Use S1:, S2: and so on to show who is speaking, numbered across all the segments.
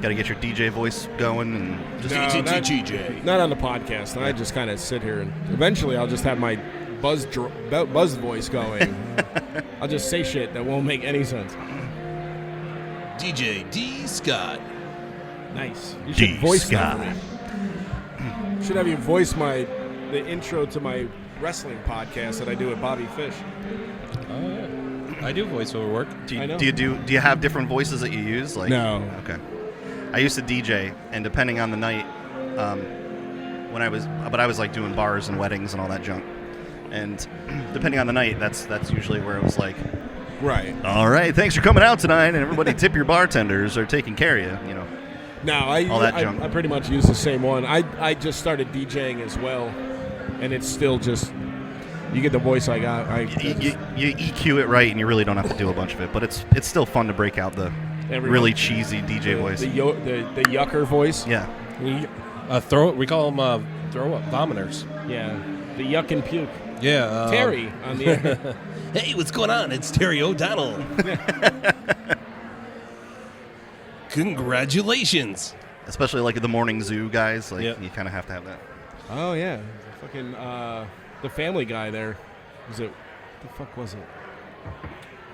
S1: Got to get your DJ voice going and just
S2: DJ. Not on the podcast. I just kind of sit here and eventually I'll just have my buzz voice going. I'll just say shit that won't make any sense.
S3: DJ D. Scott.
S2: Nice. You should voice that for me. Should have you voice the intro to my wrestling podcast that I do with Bobby Fish.
S3: Oh yeah. I do voiceover work.
S1: Do you have different voices that you use? Like,
S2: no.
S1: Okay. I used to DJ, and depending on the night, I was like doing bars and weddings and all that junk, and depending on the night, that's usually where it was like,
S2: right.
S1: All right, thanks for coming out tonight, and everybody tip your bartenders or taking care of you. You know.
S2: No,
S1: all that junk.
S2: I pretty much use the same one. I just started DJing as well, and it's still just. You get the voice I got.
S1: You EQ it right, and you really don't have to do a bunch of it. But it's still fun to break out the really cheesy DJ voice.
S2: The yucker voice.
S1: Yeah.
S3: We call them throw up vomiters.
S2: Yeah. The yuck and puke.
S3: Yeah.
S2: Terry on the air.
S3: Hey, what's going on? It's Terry O'Donnell. Congratulations.
S1: Especially like the morning zoo guys. Like you kind of have to have that.
S2: Oh yeah. Fucking. The Family Guy there. The fuck was it?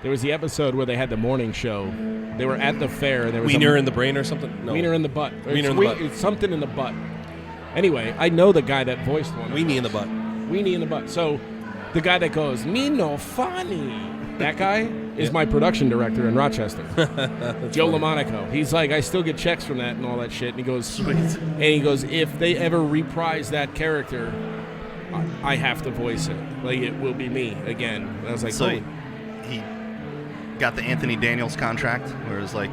S2: There was the episode where they had the morning show. They were at the fair. There was
S3: Wiener in the brain or something? No.
S2: Wiener in the butt.
S3: Wiener in the butt.
S2: It's something in the butt. Anyway, I know the guy that voiced one.
S3: Weenie in the butt.
S2: Weenie in the butt. So the guy that goes, me no funny. That guy is my production director in Rochester. Joe LaMonaco. He's like, I still get checks from that and all that shit. And he goes, sweet. And he goes, if they ever reprise that character, I have to voice it. Like, it will be me again. And I was like,
S1: so he got the Anthony Daniels contract, where it's like,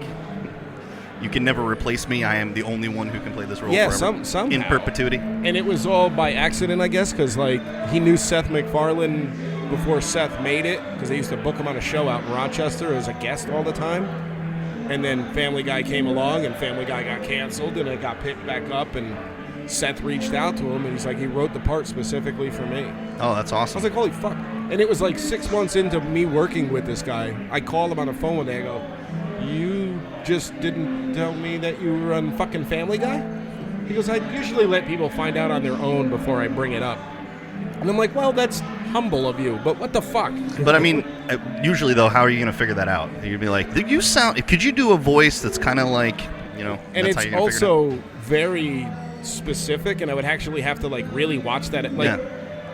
S1: you can never replace me. I am the only one who can play this role forever.
S2: Somehow.
S1: In perpetuity.
S2: And it was all by accident, I guess, because, like, he knew Seth MacFarlane before Seth made it, because they used to book him on a show out in Rochester as a guest all the time. And then Family Guy came along, and Family Guy got canceled, and it got picked back up, and Seth reached out to him, and he's like, he wrote the part specifically for me.
S1: Oh, that's awesome.
S2: I was like, holy fuck. And it was like 6 months into me working with this guy. I called him on the phone one day. I go, you just didn't tell me that you were on fucking Family Guy? He goes, I usually let people find out on their own before I bring it up. And I'm like, well, that's humble of you, but what the fuck?
S1: But I mean, usually though, how are you going to figure that out? You'd be like, could you do a voice that's kind of like, you know,
S2: and
S1: that's
S2: it's also very specific, and I would actually have to like really watch that. Like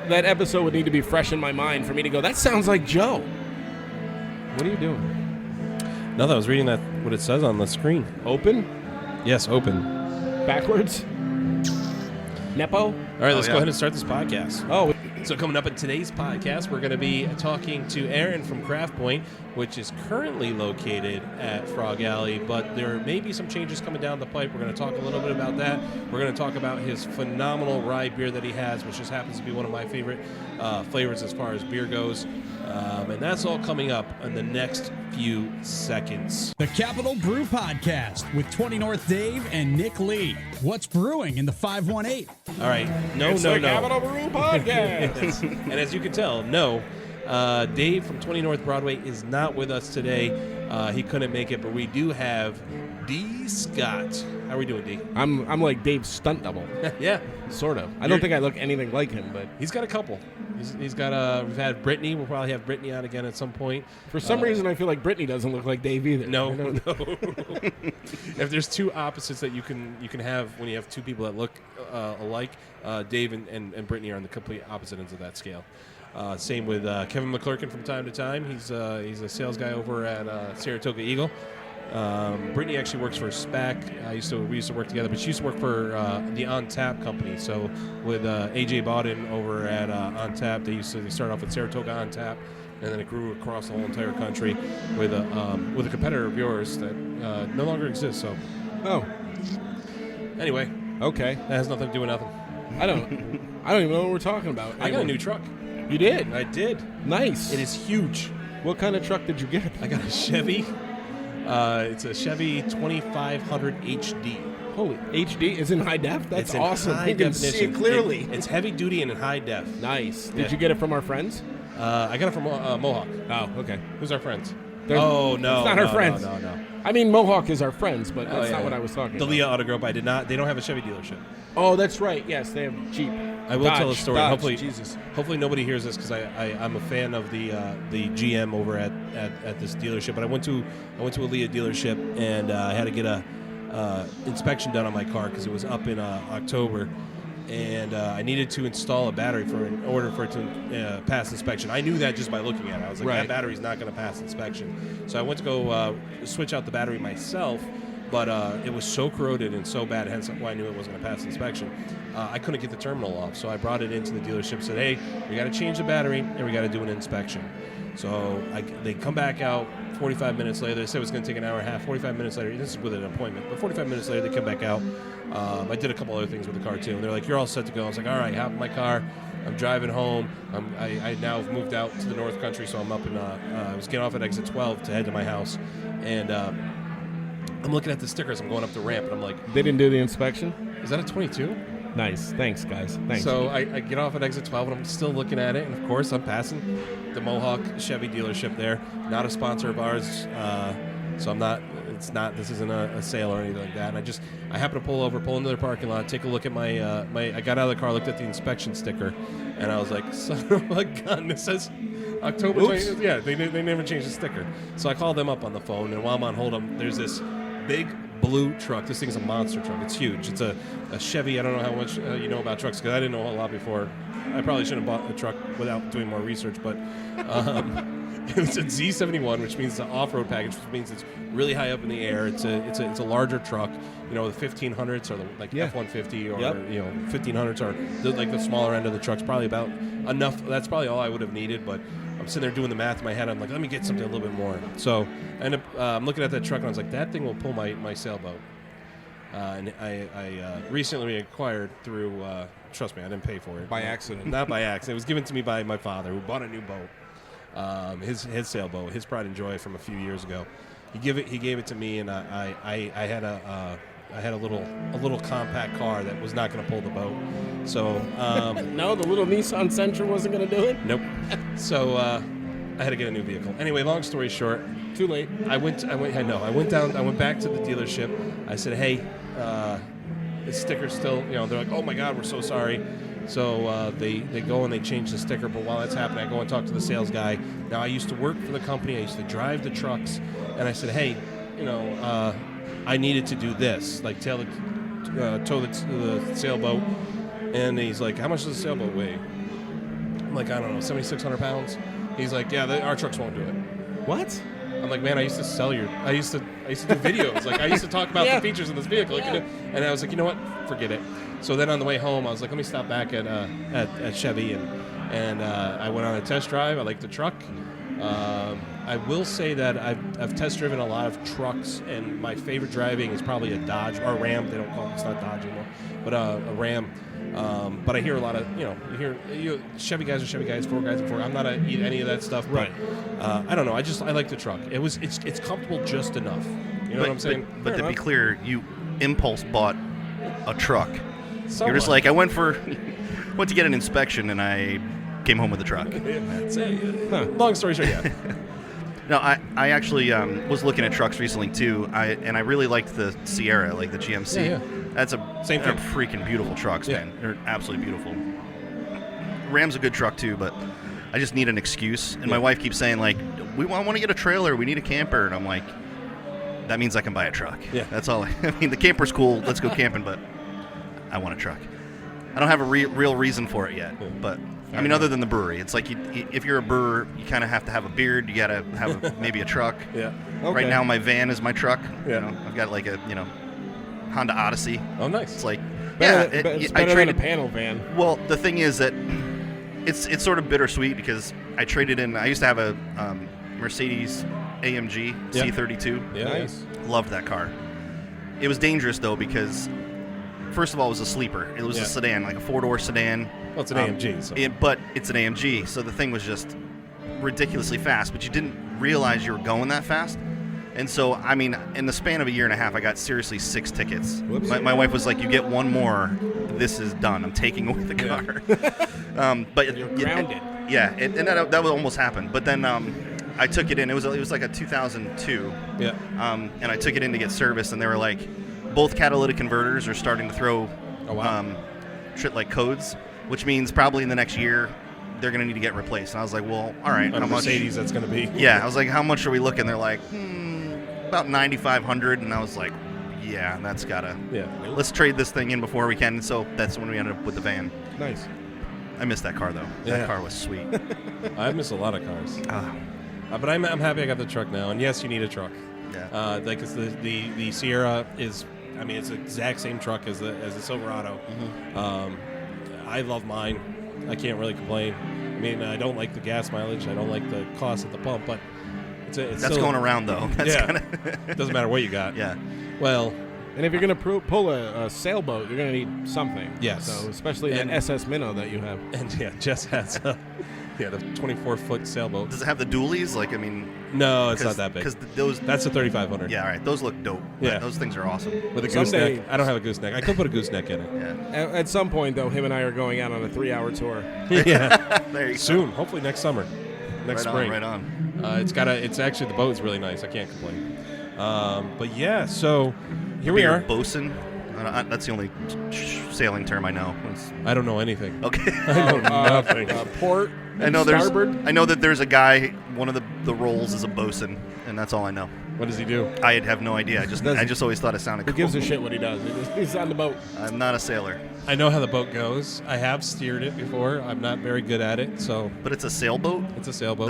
S2: that episode would need to be fresh in my mind for me to go, that sounds like Joe. What are you doing?
S3: No, I was reading what it says on the screen.
S2: Open?
S3: Yes, open.
S2: Backwards? Nepo?
S3: All right, let's go ahead and start this podcast.
S2: Oh,
S3: so coming up in today's podcast, we're going to be talking to Erin from Craftpoint, which is currently located at Frog Alley, but there may be some changes coming down the pipe. We're going to talk a little bit about that. We're going to talk about his phenomenal rye beer that he has, which just happens to be one of my favorite flavors as far as beer goes. And that's all coming up in the next few seconds.
S4: The Capital Brew Podcast with 20 North Dave and Nick Lee. What's brewing in the 518?
S3: All right.
S2: It's the Capital Brew Podcast.
S3: And as you can tell, Dave from 20 North Broadway is not with us today. He couldn't make it, but we do have D. Scott. How are we doing, D?
S2: I'm like Dave's stunt double.
S3: Yeah.
S2: Sort of. I don't think I look anything like him, but...
S3: He's got a couple. He's got we've had Brittany. We'll probably have Brittany on again at some point.
S2: For some reason, I feel like Brittany doesn't look like Dave either.
S3: No. If there's two opposites that you can have when you have two people that look alike, Dave and Brittany are on the complete opposite ends of that scale. Same with Kevin McClurkin from time to time. He's a sales guy over at Saratoga Eagle. Brittany actually works for SPAC. We used to work together, but she used to work for the On Tap company. So with AJ Bowden over at On Tap, they started off with Saratoga On Tap, and then it grew across the whole entire country with a competitor of yours that no longer exists. So, anyway,
S2: okay,
S3: that has nothing to do with nothing.
S2: I don't even know what we're talking about.
S3: I got a new truck.
S2: You did?
S3: I did.
S2: Nice.
S3: It is huge.
S2: What kind of truck did you get?
S3: I got a Chevy. It's a Chevy 2500 HD.
S2: Holy, HD is in high def? That's awesome.
S3: High
S2: you can
S3: definition.
S2: see it clearly.
S3: It's heavy duty and in high def.
S2: Nice. Did you get it from our friends?
S3: I got it from Mohawk.
S2: Oh, okay.
S3: Who's our friends? Oh, no.
S2: It's not our friends.
S3: No.
S2: I mean, Mohawk is our friends, but that's not what I was talking
S3: The
S2: about.
S3: Leah Auto Group, they don't have a Chevy dealership.
S2: Oh, that's right. Yes, they have Jeep.
S3: I will tell a story.
S2: Dodge,
S3: Hopefully nobody hears this because I'm a fan of the GM over at this dealership. But I went to a Leah dealership and I had to get a inspection done on my car because it was up in October, and I needed to install a battery in order for it to pass inspection. I knew that just by looking at it. I was like, that battery's not going to pass inspection. So I went to go switch out the battery myself. But it was so corroded and so bad, hence why I knew it wasn't going to pass inspection. I couldn't get the terminal off, so I brought it into the dealership, said, hey, we got to change the battery, and we got to do an inspection. So they come back out 45 minutes later. They said it was going to take an hour and a half. 45 minutes later, this is with an appointment, but 45 minutes later, they come back out. I did a couple other things with the car, too, and they're like, you're all set to go. I was like, all right, hop in my car. I'm driving home. I now have moved out to the North Country, so I'm up in, I was getting off at exit 12 to head to my house, and I'm looking at the stickers. I'm going up the ramp, and I'm like,
S2: They didn't do the inspection?
S3: is that a 22?
S2: Nice. Thanks, guys. Thanks.
S3: So I get off at exit 12, and I'm still looking at it. And, of course, I'm passing the Mohawk Chevy dealership there. Not a sponsor of ours, so I'm not – this isn't a sale or anything like that. And I happen to pull into their parking lot, take a look at my I got out of the car, looked at the inspection sticker, and I was like, son of a gun, this says October 20th. Yeah, they never changed the sticker. So I called them up on the phone, and while I'm on hold, there's this big blue truck. This thing's a monster truck. It's huge. It's a Chevy. I don't know how much you know about trucks because I didn't know a lot before. I probably shouldn't have bought a truck without doing more research, but it's a Z71, which means the off-road package, which means it's really high up in the air. It's a larger truck. You know, the 1500s or the F-150 or 1500s are the smaller end of the truck's probably about enough. That's probably all I would have needed, but I'm sitting there doing the math in my head. I'm like, let me get something a little bit more. So I end up I'm looking at that truck, and I was like, that thing will pull my sailboat. And I recently acquired through, trust me, I didn't pay for it.
S2: By accident.
S3: Not by accident. It was given to me by my father, who bought a new boat. His sailboat, his pride and joy from a few years ago. He gave it to me, and I had a little compact car that was not going to pull the boat. So
S2: no, the little Nissan Sentra wasn't going to do it?
S3: Nope. So I had to get a new vehicle. Anyway, long story short,
S2: too late.
S3: I went back to the dealership. I said, hey, the sticker's still, they're like, oh my God, we're so sorry. So they go and they change the sticker. But while that's happening, I go and talk to the sales guy. Now, I used to work for the company. I used to drive the trucks. And I said, hey, I needed to do this, like tow the sailboat. And he's like, how much does the sailboat weigh? I'm like, I don't know, 7,600 pounds. He's like, yeah, our trucks won't do it.
S2: What?
S3: I'm like, man, I used to do videos. Like, I used to talk about the features of this vehicle.
S2: Yeah.
S3: And I was like, you know what? Forget it. So then on the way home, I was like, let me stop back at Chevy. And I went on a test drive. I like the truck. I will say that I've test driven a lot of trucks, and my favorite driving is probably a Dodge or a Ram. They don't call it, it's not Dodge anymore, but a Ram. But I hear a lot of, Chevy guys are Chevy guys, Ford guys are Ford. I'm not any of that stuff, but I don't know. I like the truck. It's comfortable just enough. You know what I'm saying?
S1: But to be clear, you impulse bought a truck.
S3: Somewhat.
S1: You're just like, I went to get an inspection, and I came home with a truck.
S3: Long story short, yeah.
S1: No, I actually was looking at trucks recently too, and I really liked the Sierra, like the GMC.
S3: Yeah.
S1: That's
S3: Same
S1: they're
S3: thing.
S1: freaking beautiful trucks, man. They're absolutely beautiful. Ram's a good truck too, but I just need an excuse. And my wife keeps saying like, I want to get a trailer, we need a camper, and I'm like, that means I can buy a truck.
S3: Yeah.
S1: That's all. I mean, the camper's cool. Let's go camping, but I want a truck. I don't have a real reason for it yet, but. I mean, other than the brewery, it's like if you're a brewer, you kind of have to have a beard. You got to have maybe a truck.
S3: Yeah.
S2: Okay.
S1: Right now, my van is my truck.
S3: Yeah.
S1: I've got like a Honda Odyssey.
S3: Oh, nice.
S1: It's like
S2: It's better than a panel van.
S1: Well, the thing is that it's sort of bittersweet because I traded in. I used to have a Mercedes AMG C32.
S3: Yeah.
S2: Nice.
S1: Loved that car. It was dangerous though because first of all, it was a sleeper. It was a sedan, like a 4-door sedan.
S3: Well, it's an AMG. So.
S1: But it's an AMG, so the thing was just ridiculously fast, but you didn't realize you were going that fast. And so, I mean, in the span of a year and a half, I got seriously 6 tickets. My wife was like, you get one more, this is done. I'm taking away the car. But
S2: You're grounded.
S1: And that would almost happen. But then I took it in. It was like a 2002.
S3: Yeah.
S1: And I took it in to get serviced, and they were like, both catalytic converters are starting to throw like codes, which means probably in the next year they're going to need to get replaced. And I was like, well, all right.
S3: On
S1: how
S3: a
S1: much?
S3: Mercedes, that's going to be.
S1: Yeah, I was like, how much are we looking? They're like, about $9,500, and I was like, yeah, that's gotta.
S3: Yeah.
S1: Let's trade this thing in before we can. And so that's when we ended up with the van.
S2: Nice.
S1: I missed that car though.
S3: Yeah.
S1: That car was sweet.
S3: I miss a lot of cars. But I'm happy I got the truck now. And yes, you need a truck.
S1: Yeah.
S3: Like it's the Sierra is. I mean, it's the exact same truck as the Silverado.
S1: Mm-hmm.
S3: I love mine. I can't really complain. I mean, I don't like the gas mileage. I don't like the cost at the pump, but it's
S1: That's
S3: still,
S1: going around though. That's
S3: It doesn't matter what you got.
S1: Yeah.
S3: Well,
S2: And if you're going to pull a sailboat, you're going to need something.
S3: Yes.
S2: So especially the SS Minnow that you have.
S3: and yeah, Jess has the 24-foot sailboat.
S1: Does it have the dualies? Like, I mean,
S3: No, it's not that big.
S1: Because those.
S3: That's a 3500.
S1: Yeah, all right. Those look dope.
S3: Yeah.
S1: Those things are awesome.
S3: With a
S2: Someday-
S3: gooseneck. I don't have a gooseneck. I could put a gooseneck in it.
S1: Yeah.
S2: At some point, though, him and I are going out on a 3-hour tour.
S3: Yeah.
S1: There you go.
S3: Soon, hopefully next summer, next
S1: Right
S3: spring.
S1: on. Right on.
S3: It's actually the boat's really nice. I can't complain. But yeah, so here
S1: Be
S3: we
S1: your
S3: are.
S1: bosun. That's the only sailing term I know.
S3: I don't know anything.
S1: Okay.
S3: I know nothing.
S2: Port,
S1: I know
S2: starboard.
S1: I know that there's a guy. One of the roles is a bosun, and that's all I know.
S3: What does he do?
S1: I have no idea. I just always thought it sounded
S2: Who
S1: cool.
S2: gives a shit what he does? He's on the boat.
S1: I'm not a sailor,
S3: I know how the boat goes. I have steered it before. I'm not very good at it, so
S1: but it's a sailboat.
S3: it's a sailboat.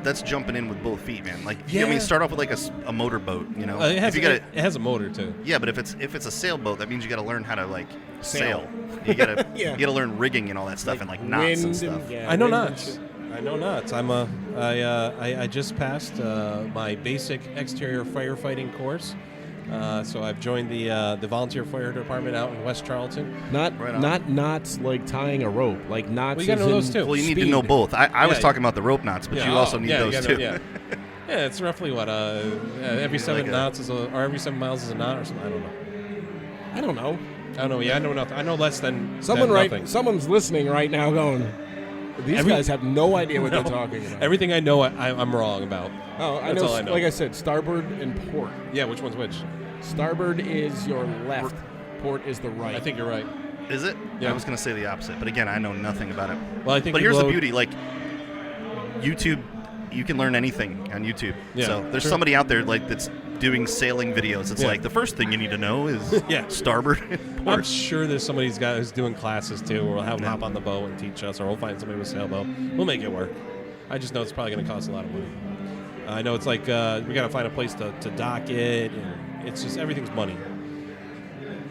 S1: That's jumping in with both feet, man. Like,
S3: Yeah.
S1: I mean, start off with like a motorboat, you know.
S3: It has
S1: If you gotta,
S3: it has a motor too.
S1: yeah, but if it's a sailboat, that means you got to learn how to like sail.
S2: Sail.
S1: You gotta
S2: Yeah.
S1: you gotta learn rigging and all that stuff and like knots and stuff.
S2: yeah,
S3: I know
S2: wind and
S3: knots.
S2: shit.
S3: I know knots. I just passed my basic exterior firefighting course. So I've joined the volunteer fire department out in West Charlton.
S2: Not
S1: Right on.
S2: not knots like tying a rope. Like knots.
S3: Well, you gotta
S2: as
S3: know
S2: in
S3: those too.
S1: Well, you need to
S2: speed.
S1: know both. I was
S3: Yeah.
S1: talking about the rope knots, but you also need
S3: yeah,
S1: those
S3: you
S1: too.
S3: gotta, yeah, it's roughly what every 7
S1: like a-
S3: knots is or every 7 miles is a knot or something. I don't know.
S2: I don't know.
S3: I don't know. Yeah, I know nothing. I know less than nothing.
S2: Someone's listening right now, going. These guys have no idea what
S3: No.
S2: they're talking about.
S3: Everything I know, I'm wrong about.
S2: Oh,
S3: That's all I know.
S2: Like I said, starboard and port.
S3: Yeah, which one's which?
S2: Starboard is your left. Port is the right.
S3: I think you're right.
S1: Is it?
S3: Yeah.
S1: I was gonna say the opposite, but again, I know nothing about it.
S3: Well, I think.
S1: But
S3: you
S1: here's the
S3: load-
S1: beauty, like YouTube, you can learn anything on YouTube.
S3: Yeah,
S1: So there's
S3: true.
S1: somebody out there like that's doing sailing videos. It's
S3: Yeah.
S1: like the first thing you need to know is
S3: Yeah.
S1: starboard and
S3: I'm
S1: port.
S3: sure there's somebody who's doing classes too, or we'll have them hop on the boat and teach us, or we'll find somebody with a sailboat. We'll make it work. I just know it's probably going to cost a lot of money. I know it's like we got to find a place to dock it, and it's just everything's money.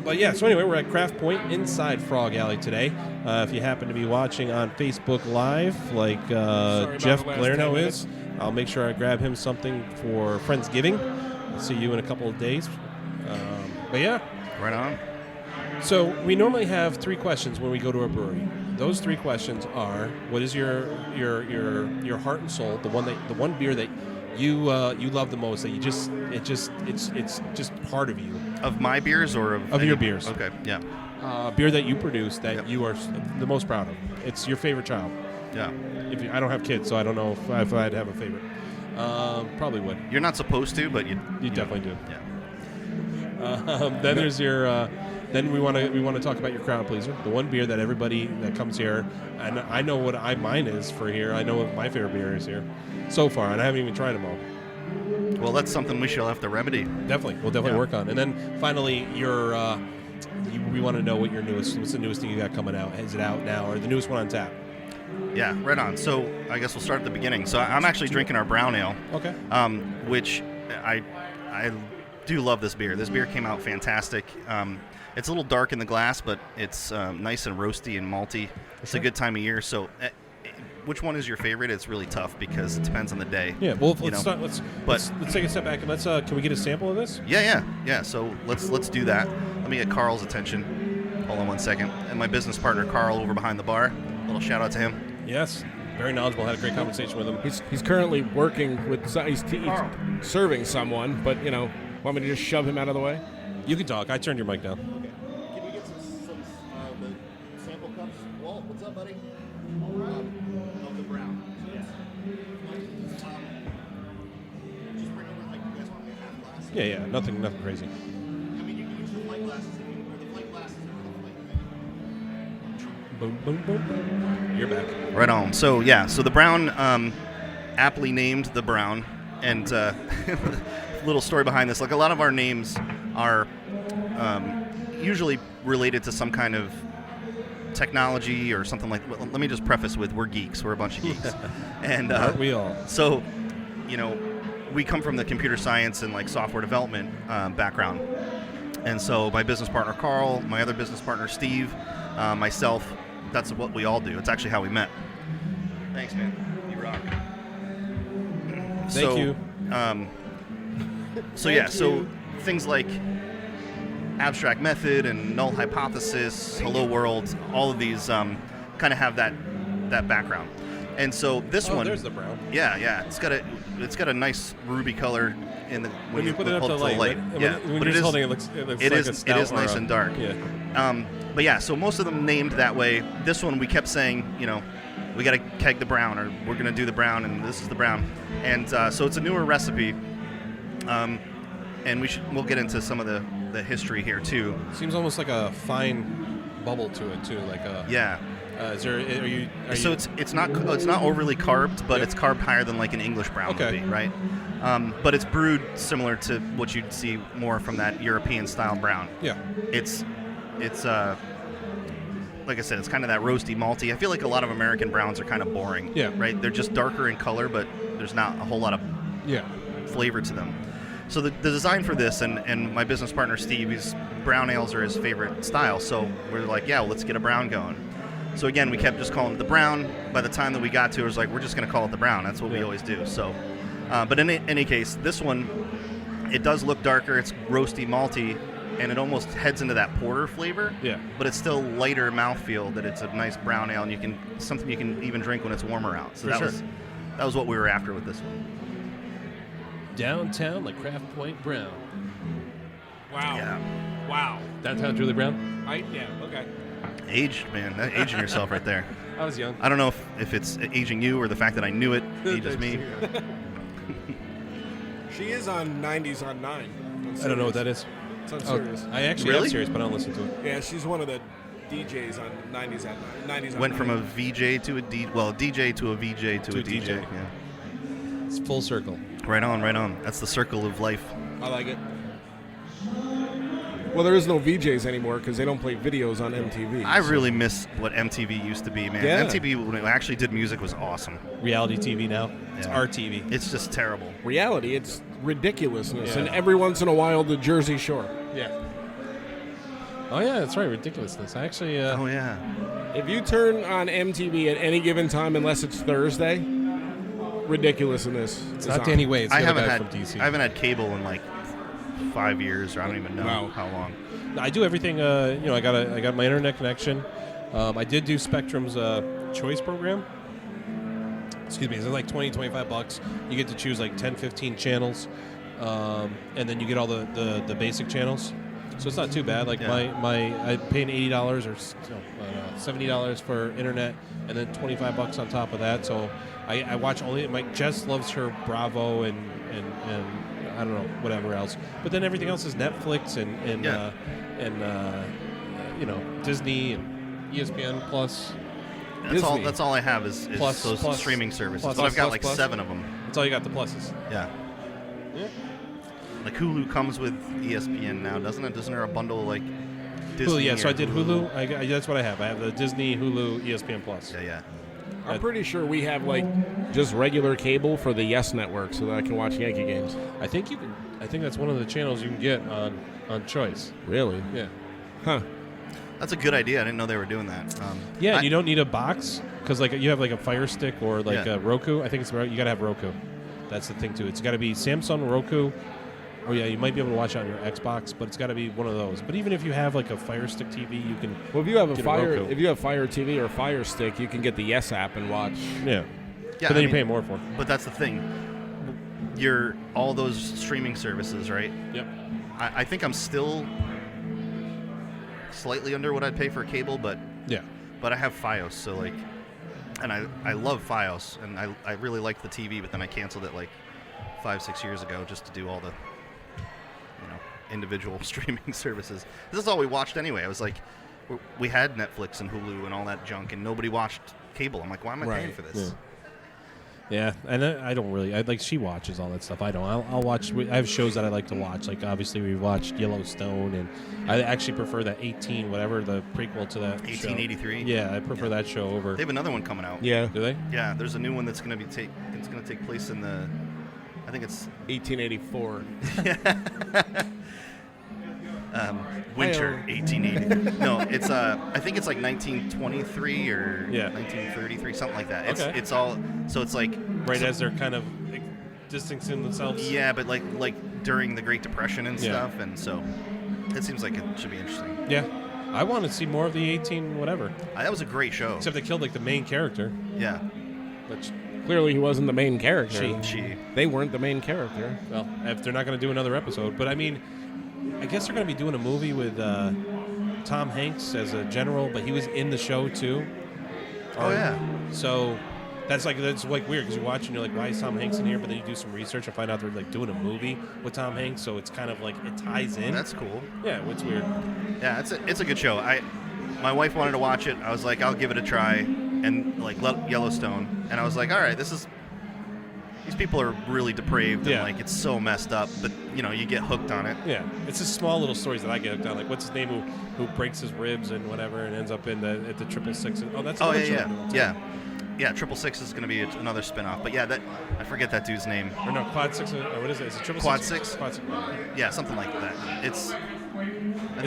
S3: But yeah, so anyway, we're at Craftpoint inside Frog Alley today. If you happen to be watching on Facebook Live, like
S2: about
S3: Jeff
S2: the last
S3: Glarno
S2: 10
S3: is, I'll make sure I grab him something for Friendsgiving. I'll see you in a couple of days. But yeah.
S1: Right on.
S3: So we normally have 3 questions when we go to a brewery. Those 3 questions are: what is your heart and soul, the one beer that you love the most, that it's just part of you,
S1: Of my beers or of
S3: your beers?
S1: Okay, yeah,
S3: Beer that you produce that
S1: Yep.
S3: you are the most proud of. It's your favorite child.
S1: yeah.
S3: I don't have kids, so I don't know if I'd have a favorite. Probably would.
S1: You're not supposed to, but you
S3: Definitely do.
S1: Yeah.
S3: Then there's your. Then we want to talk about your crowd pleaser, the one beer that everybody that comes here, and I know what mine is for here. I know what my favorite beer is here, so far, and I haven't even tried them all.
S1: Well, that's something we shall have to remedy.
S3: Definitely, we'll definitely
S1: Yeah.
S3: work on. And then finally, we want to know what's the newest thing you got coming out? Is it out now, or the newest one on tap?
S1: Yeah, right on. So I guess we'll start at the beginning. So I'm actually drinking our brown ale,
S3: Okay.
S1: which I do love this beer. This beer came out fantastic. It's a little dark in the glass, but it's nice and roasty and malty. It's a good time of year. So, which one is your favorite? It's really tough because it depends on the day.
S3: Yeah. Well,
S1: you
S3: let's
S1: know.
S3: start. Let's
S1: But-
S3: let's take a step back and let's. Can we get a sample of this?
S1: Yeah. So let's do that. Let me get Carl's attention. Hold on one second. And my business partner Carl over behind the bar. A little shout out to him.
S3: Yes. Very knowledgeable. Had a great conversation with him.
S2: He's currently working with. He's serving someone, but want me to just shove him out of the way?
S3: You can talk. I turned your mic down.
S1: Can we get some sample cups? Walt, what's up, buddy? Of the brown.
S3: Yeah, nothing crazy.
S1: I mean, you can use the flight glasses if you wear the flight glasses over the flight.
S3: Boom, boom, boom, boom. You're back.
S1: Right on. So the brown, aptly named the brown, and little story behind this. Like a lot of our names are usually related to some kind of technology or something like. Well, let me just preface with we're geeks. We're a bunch of geeks, and
S3: Aren't we all?
S1: So, we come from the computer science and like software development background, and so my business partner Carl, my other business partner Steve, myself. That's what we all do. It's actually how we met. Thanks, man. You rock.
S3: Thank you.
S1: So things like abstract method and null hypothesis, hello world, all of these kind of have that background. And so this one,
S3: there's the brown.
S1: Yeah, it's got a nice ruby color in the
S3: When you put it up to
S1: hold
S3: light.
S1: light.
S3: When,
S1: Yeah,
S3: when
S1: but
S3: you're
S1: it is
S3: holding it, looks
S1: it
S3: like
S1: is
S3: a stout
S1: it is
S3: or
S1: nice
S3: a-
S1: and dark.
S3: Yeah.
S1: But yeah, so most of them named that way. This one we kept saying, we got to keg the brown, or we're going to do the brown, and this is the brown. And so it's a newer recipe, and we'll get into some of the history here too.
S3: Seems almost like a fine bubble to it too, like a.
S1: Yeah.
S3: Is there? Are you?
S1: So it's not overly carbed, but
S3: Yeah.
S1: it's carbed higher than like an English brown
S3: Okay.
S1: would be, right? But it's brewed similar to what you'd see more from that European style brown.
S3: Yeah.
S1: It's like I said, it's kind of that roasty, malty. I feel like a lot of American browns are kind of boring.
S3: Yeah.
S1: Right? They're just darker in color, but there's not a whole lot of
S3: Yeah.
S1: flavor to them. So the design for this, and my business partner Steve, brown ales are his favorite style. So we're like, yeah, well, let's get a brown going. So again, we kept just calling it the brown. By the time that we got to it, it was like, we're just going to call it the brown. That's what we always do. So, but in any case, this one, it does look darker. It's roasty, malty, and it almost heads into that porter flavor.
S3: Yeah.
S1: But it's still lighter mouthfeel. That it's a nice brown ale, and something you can even drink when it's warmer out. So
S3: For sure.
S1: that was what we were after with this one.
S3: Downtown, like Craftpoint Brown.
S2: Wow.
S1: Yeah.
S2: Wow.
S3: Downtown Julie Brown.
S2: Okay.
S1: Aged, man. That aging yourself right there.
S3: I was young.
S1: I don't know if it's aging you or the fact that I knew it ages me.
S2: She is on 90s on 9.
S3: I don't know what that is.
S2: It's on Sirius.
S3: I actually
S1: Really?
S3: am serious, but I don't listen to it.
S2: Yeah, she's one of the DJs on 90s on 90s on
S1: Went from
S2: 9.
S1: a VJ to a DJ to a VJ to a DJ.
S3: DJ.
S1: Yeah.
S3: It's full circle.
S1: Right on, right on. That's the circle of life.
S2: I like it. Well, there is no VJs anymore because they don't play videos on MTV.
S1: I really miss what MTV used to be, man.
S2: Yeah.
S1: MTV, when it actually did music, was awesome.
S3: Reality TV now. It's
S1: Yeah.
S3: our TV.
S1: It's just terrible.
S2: reality. It's ridiculousness,
S3: Yeah.
S2: and every once in a while, the Jersey Shore.
S3: Yeah. Oh yeah, that's right. Ridiculousness. I actually.
S1: Oh, yeah.
S2: If you turn on MTV at any given time, unless it's Thursday, ridiculousness.
S3: It's not Danny Way. It's the
S1: I
S3: other
S1: haven't
S3: guy
S1: had
S3: from DC.
S1: I haven't had cable in like 5 years, or I don't even know
S2: Wow.
S1: how long.
S3: I do everything. I got my internet connection. I did do Spectrum's choice program. Excuse me. It's like $20-25. You get to choose like 10-15 channels, and then you get all the basic channels. So it's not too bad. Like
S1: Yeah.
S3: I paid $80 or $70 for internet, and then $25 on top of that. So I watch only. Jess loves her Bravo and I don't know whatever else. But then everything else is Netflix and
S1: Yeah.
S3: Disney and ESPN Plus.
S1: That's all I have is
S3: Plus,
S1: those
S3: plus,
S1: streaming services.
S3: plus,
S1: But I've got
S3: plus,
S1: like
S3: plus.
S1: 7 of them.
S3: That's all you got. The pluses.
S1: Yeah.
S3: Yeah.
S1: Like Hulu comes with ESPN now, doesn't it? Doesn't there a bundle like Disney?
S3: Hulu, yeah. So
S1: or
S3: I did Hulu. That's what I have. I have the Disney, Hulu, ESPN Plus.
S1: Yeah.
S2: I'm pretty sure we have like just regular cable for the Yes Network, so that I can watch Yankee games.
S3: I think you can. I think that's one of the channels you can get on Choice.
S2: Really?
S3: Yeah.
S2: Huh.
S1: That's a good idea. I didn't know they were doing that.
S3: Yeah, and you don't need a box because like you have like a Fire Stick or like
S1: Yeah.
S3: a Roku. I think you gotta have Roku. That's the thing too. It's got to be Samsung, Roku. Oh yeah, you might be able to watch it on your Xbox, but it's got to be one of those. But even if you have like a Fire Stick TV, you can.
S2: Well, if you have
S3: Get a Roku.
S2: if you have Fire TV or Fire Stick, you can get the Yes app and watch.
S3: Yeah.
S1: Yeah,
S3: But then you're paying more for it.
S1: But that's the thing. You're all those streaming services, right?
S3: Yep.
S1: I think I'm still slightly under what I'd pay for cable, but
S3: Yeah.
S1: I have FiOS, so like, and I love FiOS, and I really liked the TV, but then I canceled it like 5-6 years ago just to do all the individual streaming services. This is all we watched anyway. I was like, we had Netflix and Hulu and all that junk, and nobody watched cable. I'm like, why am I paying for this?
S3: Yeah, and I don't really. She watches all that stuff. I don't. I'll watch. I have shows that I like to watch. Like obviously we watched Yellowstone, and I actually prefer that 18 whatever the prequel to that.
S1: 1883.
S3: Yeah, I prefer that show over.
S1: They have another one coming out.
S2: Yeah.
S3: Do they?
S1: Yeah, there's a new one that's going to be it's going to take place in the. I think it's
S2: 1884.
S1: Winter 1880. No, it's I think it's like 1923 or 1933, something like that.
S3: Okay.
S1: It's all so it's like
S3: right as they're kind of distancing themselves.
S1: Yeah, but like during the Great Depression and stuff, and so it seems like it should be interesting.
S3: Yeah, I want to see more of the 18 whatever.
S1: That was a great show.
S3: Except they killed like the main character.
S1: Yeah.
S3: Which
S2: clearly he wasn't the main character. They weren't the main character.
S3: Well, if they're not going to do another episode, but I mean. I guess they're going to be doing a movie with Tom Hanks as a general, but he was in the show too.
S1: Oh yeah.
S3: So that's like weird because you watch and you're like, why is Tom Hanks in here? But then you do some research and find out they're like doing a movie with Tom Hanks, so it's kind of like it ties in.
S1: That's cool.
S3: Yeah, it's weird.
S1: Yeah, it's a good show. My wife wanted to watch it. I was like, I'll give it a try, and like Yellowstone, and I was like, all right, these people are really depraved and like it's so messed up, but you get hooked on it.
S3: Yeah, it's just small little stories that I get hooked on. Like what's his name who breaks his ribs and whatever and ends up at the 666. Oh, that's
S1: yeah. 666 is going to be another spinoff. But yeah, I forget that dude's name.
S3: Or no, Quad 6. What is it? Is it 666?
S1: Quad 6?
S3: Quad 6.
S1: Yeah, something like that.
S3: It's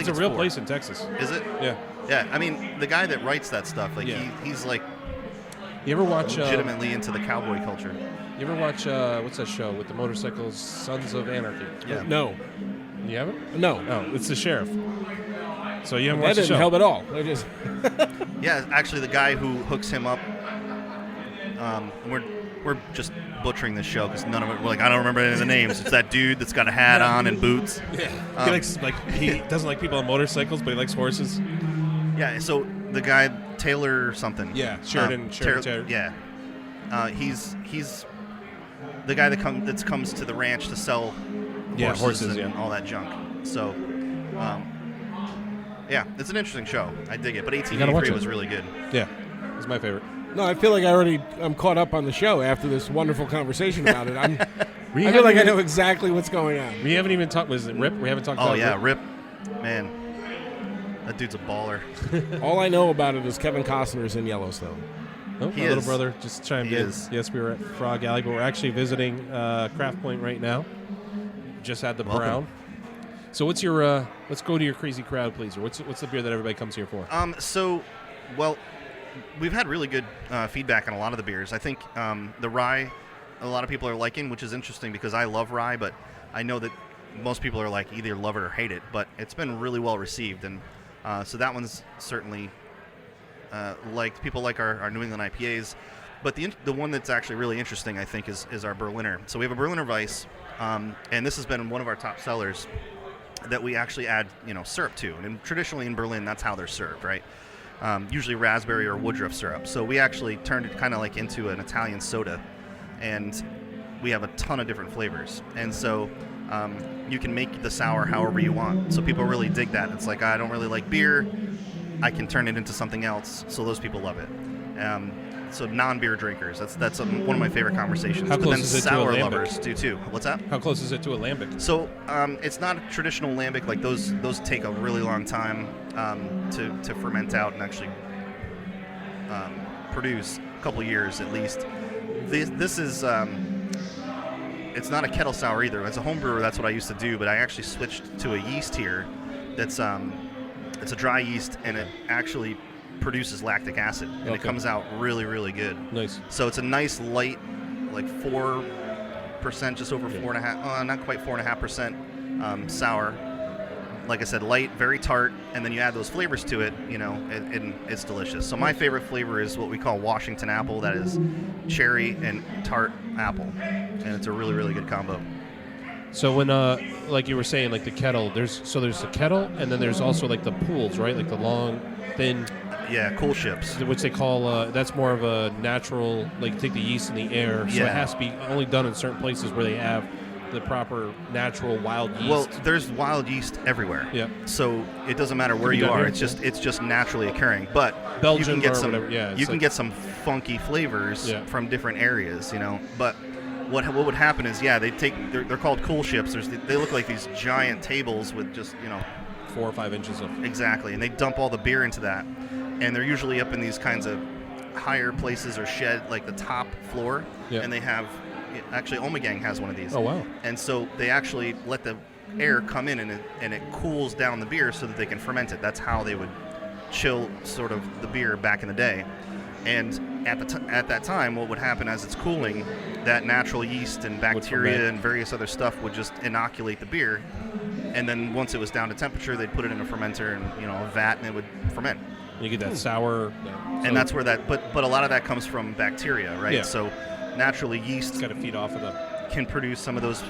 S3: a real place in Texas.
S1: Is it?
S3: Yeah.
S1: Yeah, I mean the guy that writes that stuff, like he's like.
S3: You ever watch
S1: legitimately into the cowboy culture?
S3: You ever watch what's that show with the motorcycles, Sons of Anarchy?
S2: Yeah. No.
S3: You haven't?
S2: No.
S3: Oh, it's the sheriff. So you haven't watched the show?
S2: That didn't help at all. I just
S1: yeah, actually, the guy who hooks him up. We're just butchering this show because none of it. We're like, I don't remember any of the names. It's that dude that's got a hat on and boots.
S3: Yeah. He doesn't like people on motorcycles, but he likes horses.
S1: Yeah. So the guy Taylor something.
S3: Yeah. Sheridan Taylor.
S1: Yeah. He's the guy that comes to the ranch to sell horses and all that junk. So, yeah, it's an interesting show. I dig it. But 1883 was really good.
S3: Yeah, it's my favorite.
S2: No, I feel like I'm caught up on the show after this wonderful conversation about it. I feel like I know exactly what's going on.
S3: We haven't even talked. Was it Rip? We haven't talked about
S1: Rip. Man, that dude's a baller.
S2: All I know about it is Kevin Costner's in Yellowstone.
S3: Oh, my little brother just chimed in. Yes, we were at Frog Alley, but we're actually visiting Craftpoint right now. Just had the brown. So what's your? Let's go to your crazy crowd, please. Or what's the beer that everybody comes here for?
S1: We've had really good feedback on a lot of the beers. I think the rye, a lot of people are liking, which is interesting because I love rye, but I know that most people are like either love it or hate it. But it's been really well received, and so that one's certainly. People like our New England IPAs, but the one that's actually really interesting, I think, is our Berliner. So we have a Berliner Weiss, and this has been one of our top sellers that we actually add syrup to. And traditionally in Berlin, that's how they're served, right? Usually raspberry or woodruff syrup. So we actually turned it kind of like into an Italian soda, and we have a ton of different flavors. And so you can make the sour however you want. So people really dig that. It's like, I don't really like beer. I can turn it into something else, so those people love it. So non-beer drinkers, that's one of my favorite conversations.
S3: How close
S1: but then
S3: is it
S1: sour
S3: to a lambic?
S1: lovers do too. What's that?
S3: How close is it to a lambic?
S1: So it's not a traditional lambic. Like those take a really long time to ferment out and actually produce, a couple years at least. This is it's not a kettle sour either. As a home brewer, that's what I used to do, but I actually switched to a yeast here that's it's a dry yeast, and it actually produces lactic acid, and it comes out really, really good.
S3: Nice.
S1: So it's a nice light, like 4%, just over 4.5%, not quite 4.5% sour. Like I said, light, very tart, and then you add those flavors to it, and it's delicious. So my favorite flavor is what we call Washington apple. That is cherry and tart apple, and it's a really, really good combo.
S3: So when, like you were saying, like the kettle, there's the kettle, and then there's also like the pools, right? Like the long, thin.
S1: Yeah, cool ships.
S3: Which they call, that's more of a natural, like take the yeast in the air. So it has to be only done in certain places where they have the proper natural wild yeast?
S1: Well, there's wild yeast everywhere.
S3: Yeah.
S1: So it doesn't matter where you are. It's just naturally occurring. But
S3: Belgium
S1: you can get
S3: or
S1: some
S3: whatever. Yeah,
S1: you can get some funky flavors from different areas, But what would happen is they're called cool ships. They look like these giant tables with just
S3: 4 or 5 inches of
S1: exactly, and they dump all the beer into that, and they're usually up in these kinds of higher places or shed, like the top floor, and they have actually Omegang has one of these.
S3: Oh wow!
S1: And so they actually let the air come in and it cools down the beer so that they can ferment it. That's how they would chill sort of the beer back in the day. And at that time, what would happen as it's cooling, that natural yeast and bacteria and various other stuff would just inoculate the beer. And then once it was down to temperature, they'd put it in a fermenter and a vat, and it would ferment.
S3: And you get that sour.
S1: And that's where but a lot of that comes from bacteria, right?
S3: Yeah.
S1: So naturally, yeast
S3: got to feed off of
S1: can produce some of those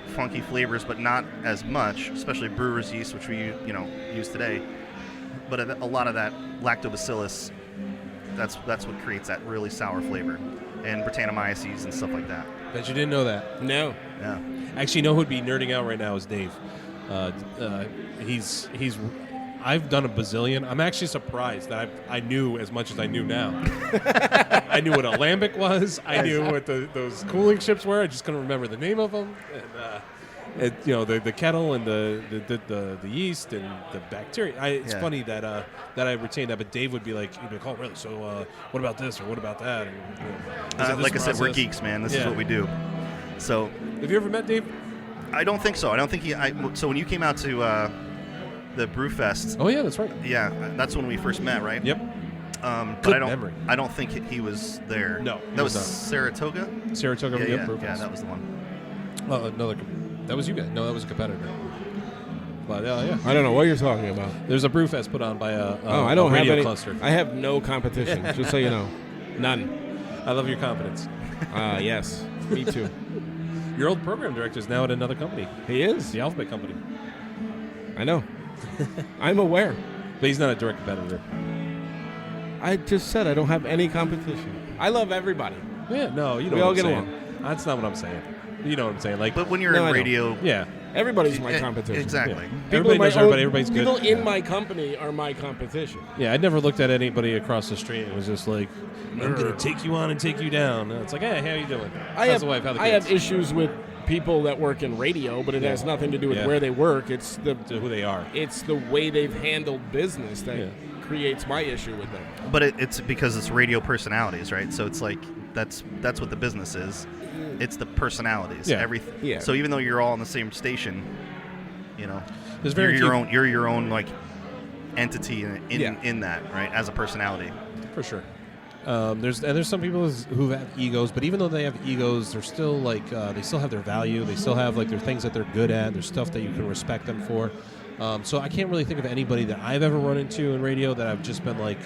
S1: funky flavors, but not as much, especially brewer's yeast, which we use today. But a lot of that lactobacillus, that's what creates that really sour flavor, and Brettanomyces and stuff like that.
S3: Bet you didn't know that.
S2: No.
S1: Yeah.
S3: Actually, who'd be nerding out right now is Dave. He's. I've done a bazillion. I'm actually surprised that I knew as much as I knew now. I knew what a lambic was. I knew what those cooling ships were. I just couldn't remember the name of them. And, the kettle and the yeast and the bacteria. It's funny that I retained that, but Dave would be like, "Oh, really? So what about this or what about that?" And,
S1: like I said, we're geeks, man. This is what we do. So,
S3: have you ever met Dave?
S1: I don't think so. I don't think so when you came out to the Brewfest.
S3: Oh yeah, that's right.
S1: Yeah, that's when we first met, right?
S3: Yep.
S1: But
S3: memory.
S1: I don't think he was there.
S3: No,
S1: that was Saratoga.
S3: Saratoga.
S1: Yeah,
S3: Brewfest.
S1: Yeah, that was the one.
S3: Another. That was you guys. No, that was a competitor. But yeah.
S2: I don't know what you're talking about.
S3: There's a Brewfest put on by a
S2: I don't
S3: radio
S2: have any.
S3: cluster.
S2: I have no competition. Just so you know, none.
S3: I love your confidence.
S2: Yes, me too.
S3: Your old program director is now at another company.
S2: He is.
S3: The Alphabet Company.
S2: I know. I'm aware.
S3: But he's not a direct competitor.
S2: I just said I don't have any competition. I love everybody.
S3: Yeah, no, you know
S2: we
S3: what
S2: all
S3: I'm
S2: get
S3: saying.
S2: along.
S3: That's not what I'm saying. You know what I'm saying? Like,
S1: but when you're in radio,
S3: yeah,
S2: everybody's my competition.
S1: Exactly.
S3: Yeah. Everybody knows everybody. Everybody's good.
S2: People in my company are my competition.
S3: Yeah, I never looked at anybody across the street and was just like, I'm going to take you on and take you down. And it's like, hey, how you doing? How's the wife? How the kids?
S2: I have issues with people that work in radio, but it has nothing to do with where they work. It's
S3: who they are.
S2: It's the way they've handled business that creates my issue with them.
S1: But it's because it's radio personalities, right? So it's like that's what the business is. It's the personalities.
S3: Yeah.
S1: Everything.
S2: Yeah.
S1: So even though you're all on the same station,
S3: There's very
S1: you're your own like entity in that, right? As a personality.
S3: For sure. There's some people who have egos, but even though they have egos, they're still like they still have their value. They still have like their things that they're good at. There's stuff that you can respect them for. So I can't really think of anybody that I've ever run into in radio that I've just been like,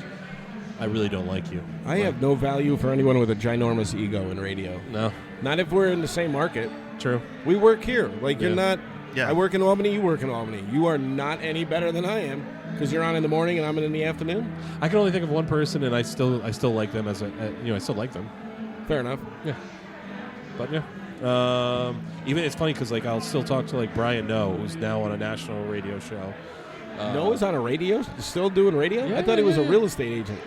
S3: I really don't like you.
S2: I have no value for anyone with a ginormous ego in radio.
S3: No.
S2: Not if we're in the same market.
S3: True.
S2: We work here. Like you're not.
S1: Yeah.
S2: I work in Albany. You work in Albany. You are not any better than I am because you're on in the morning and I'm in the afternoon.
S3: I can only think of one person, and I still like them as I still like them.
S2: Fair enough.
S3: Yeah. But yeah. Even it's funny because like I'll still talk to like Brian Noe, who's now on a national radio show.
S2: Noah's on a radio, still doing radio.
S3: Yeah,
S2: I thought he was a
S3: yeah.
S2: real estate agent.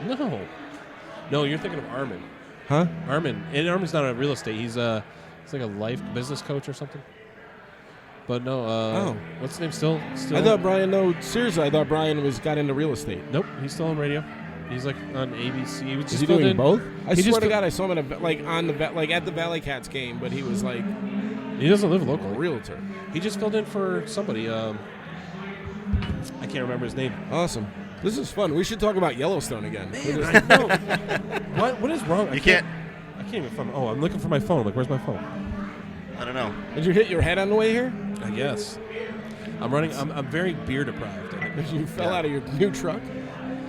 S3: No, you're thinking of Armin.
S2: Huh?
S3: Armin, and Armin's not a real estate. He's like a life business coach or something. But no, what's his name? Still.
S2: I thought Brian. No, seriously, I thought Brian got into real estate.
S3: Nope, he's still on radio. He's like on ABC. He was
S2: Is
S3: just
S2: he doing
S3: in,
S2: both? I
S3: he
S2: swear
S3: just
S2: to God, I saw him at the Valley Cats game, but he was like
S3: He doesn't live
S2: a
S3: locally.
S2: realtor.
S3: He just filled in for somebody. I can't remember his name.
S2: Awesome. This is fun. We should talk about Yellowstone again.
S3: I know. What is wrong?
S1: You can't.
S3: I can't even find. Oh, I'm looking for my phone. Like, where's my phone?
S1: I don't know.
S2: Did you hit your head on the way here?
S3: I guess. I'm running. I'm very beer deprived.
S2: You fell out of your new truck?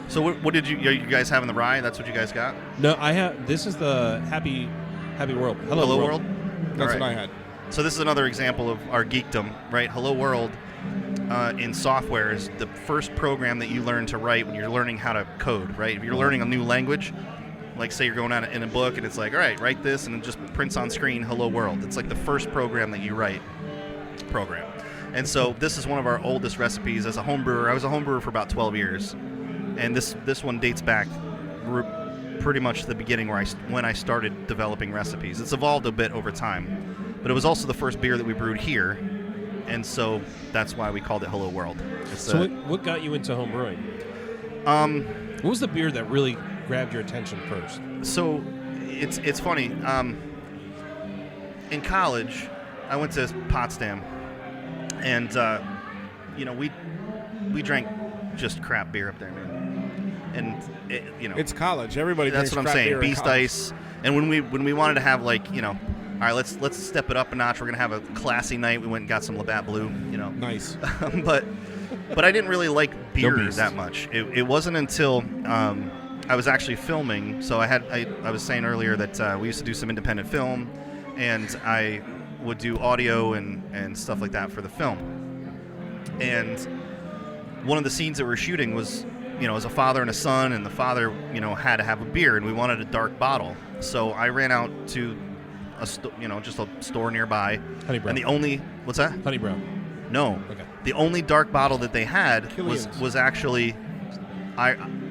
S1: So what did you guys having the rye? That's what you guys got?
S3: No, I have. This is the Happy World.
S1: Hello World.
S2: That's
S1: All
S2: what
S1: right.
S2: I had.
S1: So this is another example of our geekdom, right? Hello World in software is the first program that you learn to write when you're learning how to code, right? If you're learning a new language, like say you're going out in a book and it's like, all right, write this, and it just prints on screen Hello World. It's like the first program that you write. program. And so this is one of our oldest recipes as a home brewer. I was a home brewer for about 12 years. And this one dates back pretty much to the beginning when I started developing recipes. It's evolved a bit over time. But it was also the first beer that we brewed here. And so that's why we called it Hello World.
S3: So what got you into home brewing? What was the beer that really grabbed your attention first? So
S1: it's funny. In college, I went to Potsdam, and we drank just crap beer up there, man. And
S2: it's college. Everybody.
S1: That's
S2: drinks
S1: what I'm
S2: crap
S1: saying.
S2: beer in
S1: Beast
S2: college.
S1: Ice. And when we wanted to have all right, let's step it up a notch. We're gonna have a classy night. We went and got some Labatt Blue.
S2: Nice.
S1: but I didn't really like beer that much. It wasn't until I was actually filming. So I was saying earlier that we used to do some independent film, and I would do audio and stuff like that for the film. And one of the scenes that we were shooting was, as a father and a son, and the father, had to have a beer, and we wanted a dark bottle. So I ran out to just a store nearby.
S3: Honey Brown.
S1: And the only, what's that?
S3: Honey Brown.
S1: No.
S3: Okay.
S1: The only dark bottle that they had
S2: Killian's.
S1: was actually,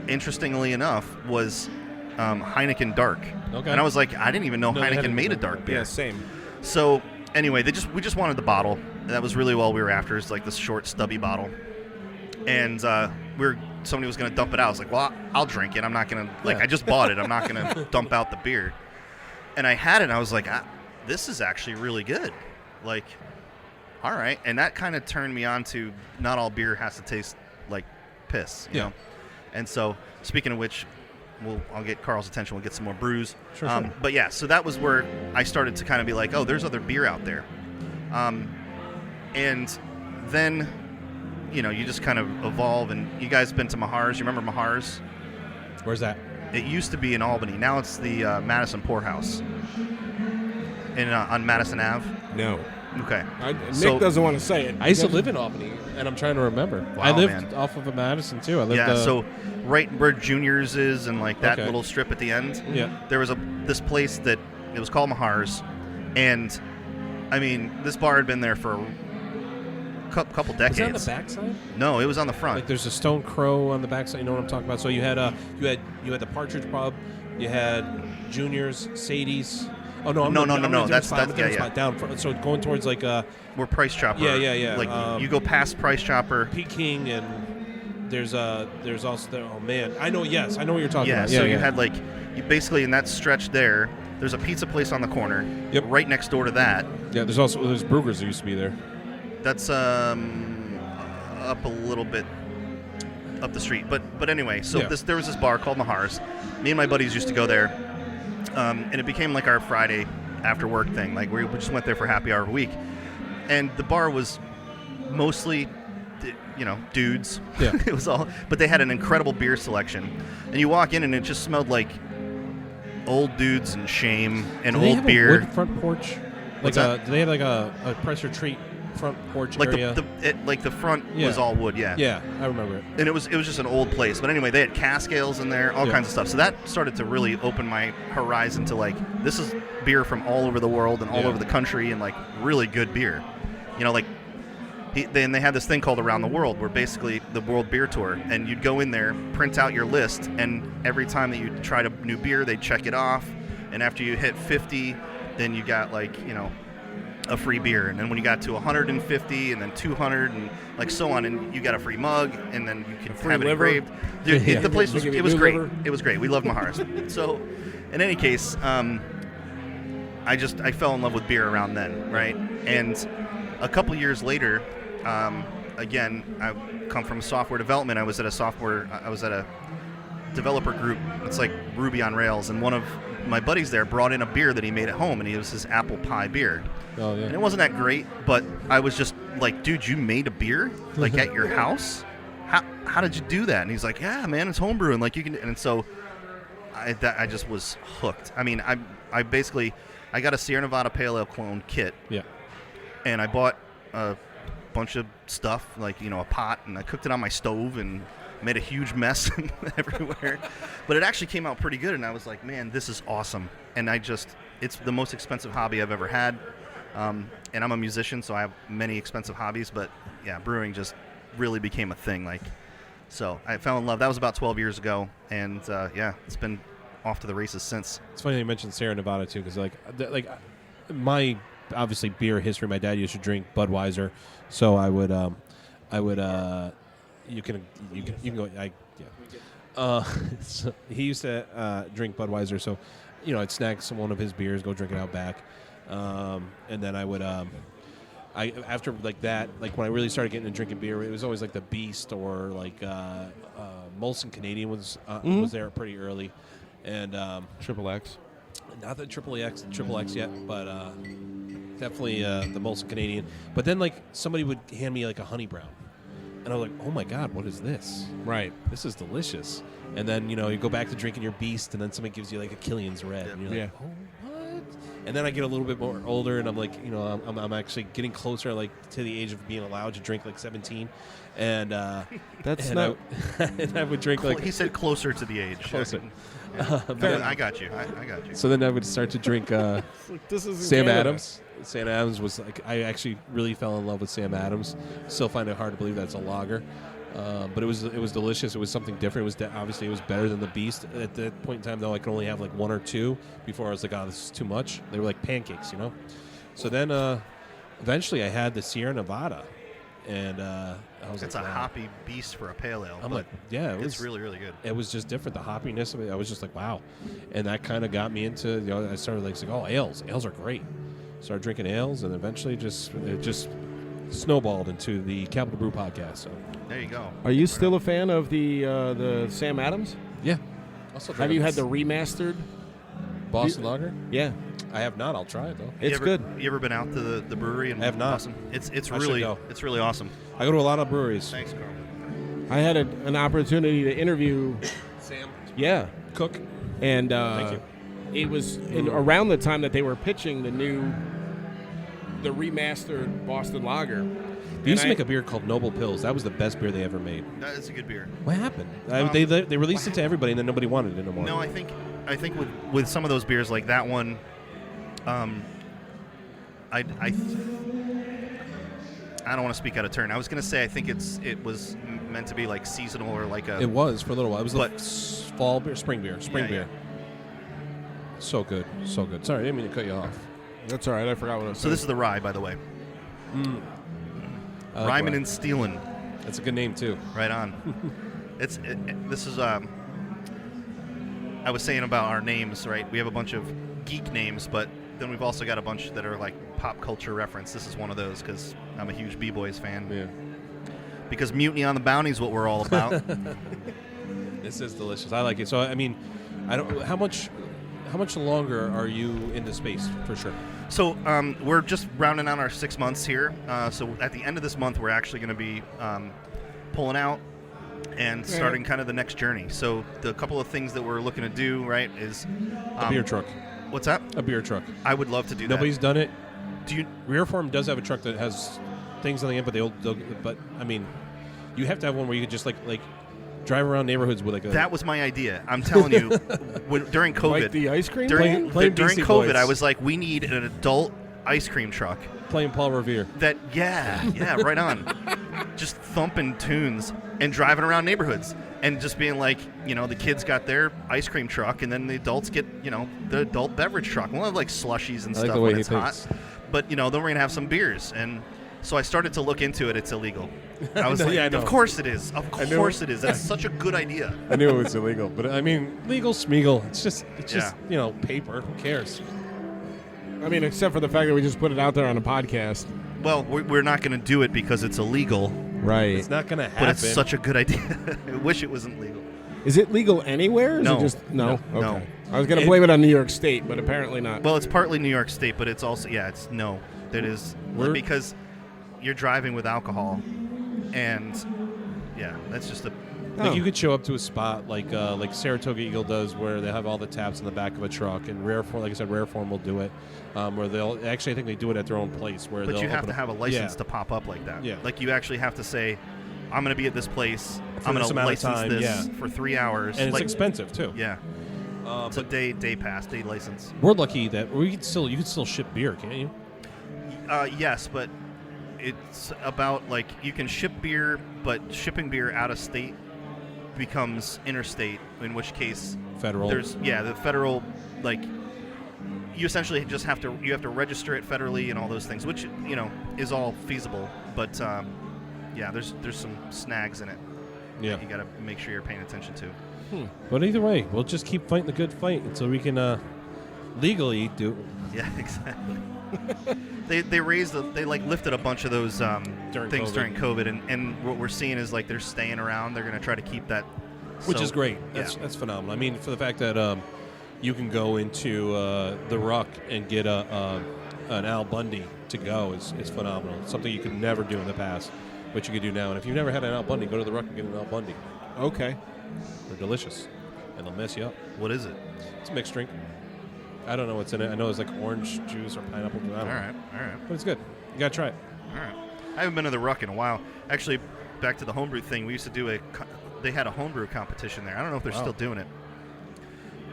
S1: interestingly enough, was Heineken Dark.
S3: Okay.
S1: And I was like, I didn't even know
S3: No, they
S1: Heineken
S3: hadn't
S1: made a
S3: been.
S1: dark beer.
S2: Yeah, same.
S1: So anyway, we just wanted the bottle. That was really all we were after. It's like this short, stubby bottle. And somebody was going to dump it out. I was like, well, I'll drink it. I'm not going to, I just bought it. I'm not going to dump out the beer. And I had it, and I was like, this is actually really good. Like, all right. And that kind of turned me on to not all beer has to taste like piss, you know? And so, speaking of which, I'll get Carl's attention. We'll get some more brews.
S3: Sure.
S1: But yeah, so that was where I started to kind of be like, oh, there's other beer out there. And then, you just kind of evolve. And you guys been to Mahar's? You remember Mahar's?
S3: Where's that?
S1: It used to be in Albany. Now it's the Madison Poorhouse on Madison Ave.
S2: No.
S1: Okay.
S2: Nick doesn't want to say it.
S3: I used to live in Albany, and I'm trying to remember.
S1: Wow,
S3: I lived
S1: man.
S3: off of a Madison, too. I lived,
S1: so right where Junior's is and that
S3: Okay.
S1: little strip at the end,
S3: Yeah.
S1: there was this place that it was called Mahar's. And, I mean, this bar had been there for a couple decades.
S3: Was that on the backside?
S1: No, it was on the front.
S3: Like there's a Stone Crow on the backside. You know what I'm talking about? So you had the Partridge Pub, you had Junior's, Sadie's. Oh no,
S1: No. That's
S3: down. So going towards
S1: where Price Chopper.
S3: Yeah.
S1: Like you go past Price Chopper.
S3: Pete King, and there's also there. Oh man, I know. Yes, I know what you're talking
S1: Yeah.
S3: about.
S1: So you had you basically in that stretch there. There's a pizza place on the corner.
S3: Yep.
S1: Right next door to that.
S3: Yeah. There's Brugger's that used to be there.
S1: That's up a little bit up the street, but anyway. So there was this bar called Mahar's. Me and my buddies used to go there, and it became like our Friday after work thing. Like we just went there for happy hour a week, and the bar was mostly, dudes.
S3: Yeah.
S1: It was all, but they had an incredible beer selection, and you walk in and it just smelled like old dudes and shame and
S3: Do they
S1: old
S3: have
S1: beer.
S3: a wood front porch?
S1: What's
S3: Do
S1: that?
S3: they have a press retreat front porch area?
S1: The front was all wood, yeah.
S3: Yeah, I remember it.
S1: And it was just an old place. But anyway, they had cask ales in there, all kinds of stuff. So that started to really open my horizon to this is beer from all over the world and all over the country and really good beer. Then they had this thing called Around the World, where basically the World Beer Tour, and you'd go in there, print out your list, and every time that you tried a new beer, they'd check it off, and after you hit 50, then you got a free beer, and then when you got to 150, and then 200, and so on, and you got a free mug, and then you could have it
S2: liver.
S1: engraved. Dude, the place was
S2: They give you
S1: it was
S2: new
S1: great.
S2: liver.
S1: It was great. We loved Mahar's. So, in any case, I fell in love with beer around then, right? And a couple years later, again, I come from software development. I was at a developer group. It's like Ruby on Rails, and one of my buddies there brought in a beer that he made at home, and it was his apple pie beer.
S3: Oh yeah.
S1: And it wasn't that great, but I was just like, dude, you made a beer at your house? How did you do that? And he's like, yeah, man, it's homebrewing. You can. And so I just was hooked. I mean, I basically got a Sierra Nevada Pale Ale clone kit.
S3: Yeah.
S1: And I bought a bunch of stuff, a pot, and I cooked it on my stove and made a huge mess everywhere. But it actually came out pretty good, and I was like, man, this is awesome. And it's the most expensive hobby I've ever had. And I'm a musician, so I have many expensive hobbies. But yeah, brewing just really became a thing. Like, so I fell in love. That was about 12 years ago, and yeah, it's been off to the races since.
S3: It's funny you mentioned Sierra Nevada too, because my obviously beer history. My dad used to drink Budweiser, so I would you can go. So he used to drink Budweiser, so I'd snag one of his beers, go drink it out back, and then I would after like that, like when I really started getting into drinking beer, it was always like the Beast or like Molson Canadian was there pretty early, and
S2: Triple X.
S3: not the Triple X yet, but definitely the Molson Canadian. But then like somebody would hand me like a honey brown. And I was like, oh, my God, what is this?
S2: Right.
S3: This is delicious. And then, you go back to drinking your Beast, and then somebody gives you, like, a Killian's Red. And you're like, oh, what? And then I get a little bit more older, and I'm like, I'm actually getting closer, like, to the age of being allowed to drink, like, 17. And
S2: that's
S3: and
S2: not...
S3: and I would drink, like...
S1: He said closer to the age.
S3: Closer.
S1: I got you. I got you.
S3: So then I would start to drink
S2: this is
S3: Sam
S2: Canada.
S3: Adams. Sam Adams was like, I actually really fell in love with Sam Adams. Still find it hard to believe that's a lager, but it was delicious. It was something different. It was obviously it was better than the Beast. At that point in time, though, I could only have like one or two before I was like, oh, this is too much. They were like pancakes, So then eventually I had the Sierra Nevada, and I was
S1: It's
S3: like,
S1: a
S3: wow.
S1: hoppy beast for a pale ale.
S3: I'm
S1: but
S3: like, yeah,
S1: it's really, really good.
S3: It was just different. The hoppiness of it, I was just like, wow. And that kind of got me into, I started like saying, oh, ales. Ales are great. Started drinking ales, and eventually it just snowballed into the Capital Brew podcast. So
S1: There you go.
S2: Are you still a fan of the Sam Adams?
S3: yeah.
S2: Have you had the remastered
S3: Boston Lager?
S2: Yeah.
S3: I have not. I'll try it though.
S2: It's good.
S1: You ever been out to the brewery in
S3: I have not.
S1: Boston? It's
S3: I should
S1: really
S3: go.
S1: it's really awesome.
S3: I go to a lot of breweries.
S1: Thanks, Carl.
S2: I had an opportunity to interview.
S3: Sam
S2: Yeah.
S3: Cook.
S2: And
S3: Thank you.
S2: it was around the time that they were pitching the remastered Boston Lager.
S3: They used to make a beer called Noble Pills. That was the best beer they ever made.
S1: That is a good beer.
S3: What happened? They released it to everybody, and then nobody wanted it anymore.
S1: No, I think with some of those beers like that one, I don't want to speak out of turn. I was going to say I think it was meant to be like seasonal or like a.
S3: It was for a little while. It was
S1: But-
S3: like fall beer, spring beer, beer. So good, so good. Sorry, I didn't mean to cut you off.
S2: That's all right. I forgot what I was
S1: So this is the rye, by the way.
S3: I like
S1: Ryman
S3: rye.
S1: and Steelin.
S3: That's a good name too.
S1: Right on. This is I was saying about our names, right? We have a bunch of geek names, but then we've also got a bunch that are like pop culture reference. This is one of those because I'm a huge B-Boys fan.
S3: Yeah.
S1: Because Mutiny on the Bounty is what we're all about.
S3: This is delicious. I like it. So I mean, I don't. How much longer are you in the space for sure?
S1: So we're just rounding out our 6 months here. So at the end of this month, we're actually going to be pulling out and starting kind of the next journey. So the couple of things that we're looking to do, right, is
S3: A beer truck.
S1: What's that?
S3: A beer truck.
S1: I would love to do
S3: Nobody's done it.
S1: that. Do you?
S3: Rearform does have a truck that has things on the end, but I mean, you have to have one where you could just like drive around neighborhoods with like a.
S1: That was my idea. I'm telling you, during COVID,
S2: Like the ice cream
S1: during
S2: van?
S3: Playing
S1: during
S3: Beastie
S1: COVID,
S3: Boys.
S1: I was like, we need an adult ice cream truck.
S3: playing Paul Revere.
S1: Yeah, right on. Just thumping tunes and driving around neighborhoods and just being like, the kids got their ice cream truck and then the adults get, the adult beverage truck. We'll have like slushies and
S3: I like
S1: stuff
S3: the way
S1: when
S3: he
S1: it's hot.
S3: thinks.
S1: But, then we're going to have some beers. And so I started to look into it. It's illegal. I was
S3: No,
S1: like,
S3: yeah, I know.
S1: of course it is. Of
S3: I knew
S1: course
S3: it.
S1: it is. That's such a good idea.
S3: I knew it was illegal, but I mean, legal Smeagol. It's just
S1: Yeah.
S3: paper. Who cares?
S2: I mean, except for the fact that we just put it out there on a podcast.
S1: Well, we're not going to do it because it's illegal,
S2: Right.
S3: It's not gonna happen.
S1: but it's such a good idea. I wish it wasn't legal.
S2: Is it legal anywhere? Or is
S1: No.
S2: it just no?
S1: No.
S2: Okay. I was going to blame it on New York State, but apparently not.
S1: Well, it's partly New York State, but it's also it's no. That is because you're driving with alcohol, and that's just a.
S3: Like you could show up to a spot like Saratoga Eagle does, where they have all the taps in the back of a truck, and Rareform, like I said, Rareform will do it. Where they'll actually, I think they do it at their own place. Where
S1: But
S3: they'll
S1: you have
S3: open
S1: to have a license
S3: Yeah.
S1: to pop up like that.
S3: Yeah.
S1: Like you actually have to say, I'm going to be at this place.
S3: For
S1: I'm going
S3: this
S1: to
S3: amount of
S1: license
S3: time,
S1: this
S3: yeah.
S1: for 3 hours.
S3: and it's
S1: like,
S3: expensive too.
S1: Yeah. It's a
S3: But
S1: day pass, day license.
S3: we're lucky that you could still ship beer, can't you?
S1: Yes, but it's about like you can ship beer, but shipping beer out of state becomes interstate, in which case
S3: Federal.
S1: the federal, like, you essentially just have to register it federally and all those things, which is all feasible, but there's some snags in it that you got to make sure you're paying attention to.
S3: But either way, we'll just keep fighting the good fight until we can legally do.
S1: Yeah, exactly. They lifted a bunch of those things during COVID, and what we're seeing is like they're staying around. They're going to try to keep that,
S3: which is great. That's phenomenal. I mean, for the fact that you can go into the Ruck and get an Al Bundy to go is phenomenal. Something you could never do in the past, but you could do now. And if you've never had an Al Bundy, go to the Ruck and get an Al Bundy.
S2: Okay.
S3: They're delicious, and they'll mess you up.
S1: What is it?
S3: It's a mixed drink. I don't know what's in it. I know it's like orange juice or pineapple. All
S1: right.
S3: But it's good. You gotta try it.
S1: All right. I haven't been to the Ruck in a while. Actually, back to the homebrew thing. We used to do they had a homebrew competition there. I don't know if they're still doing it.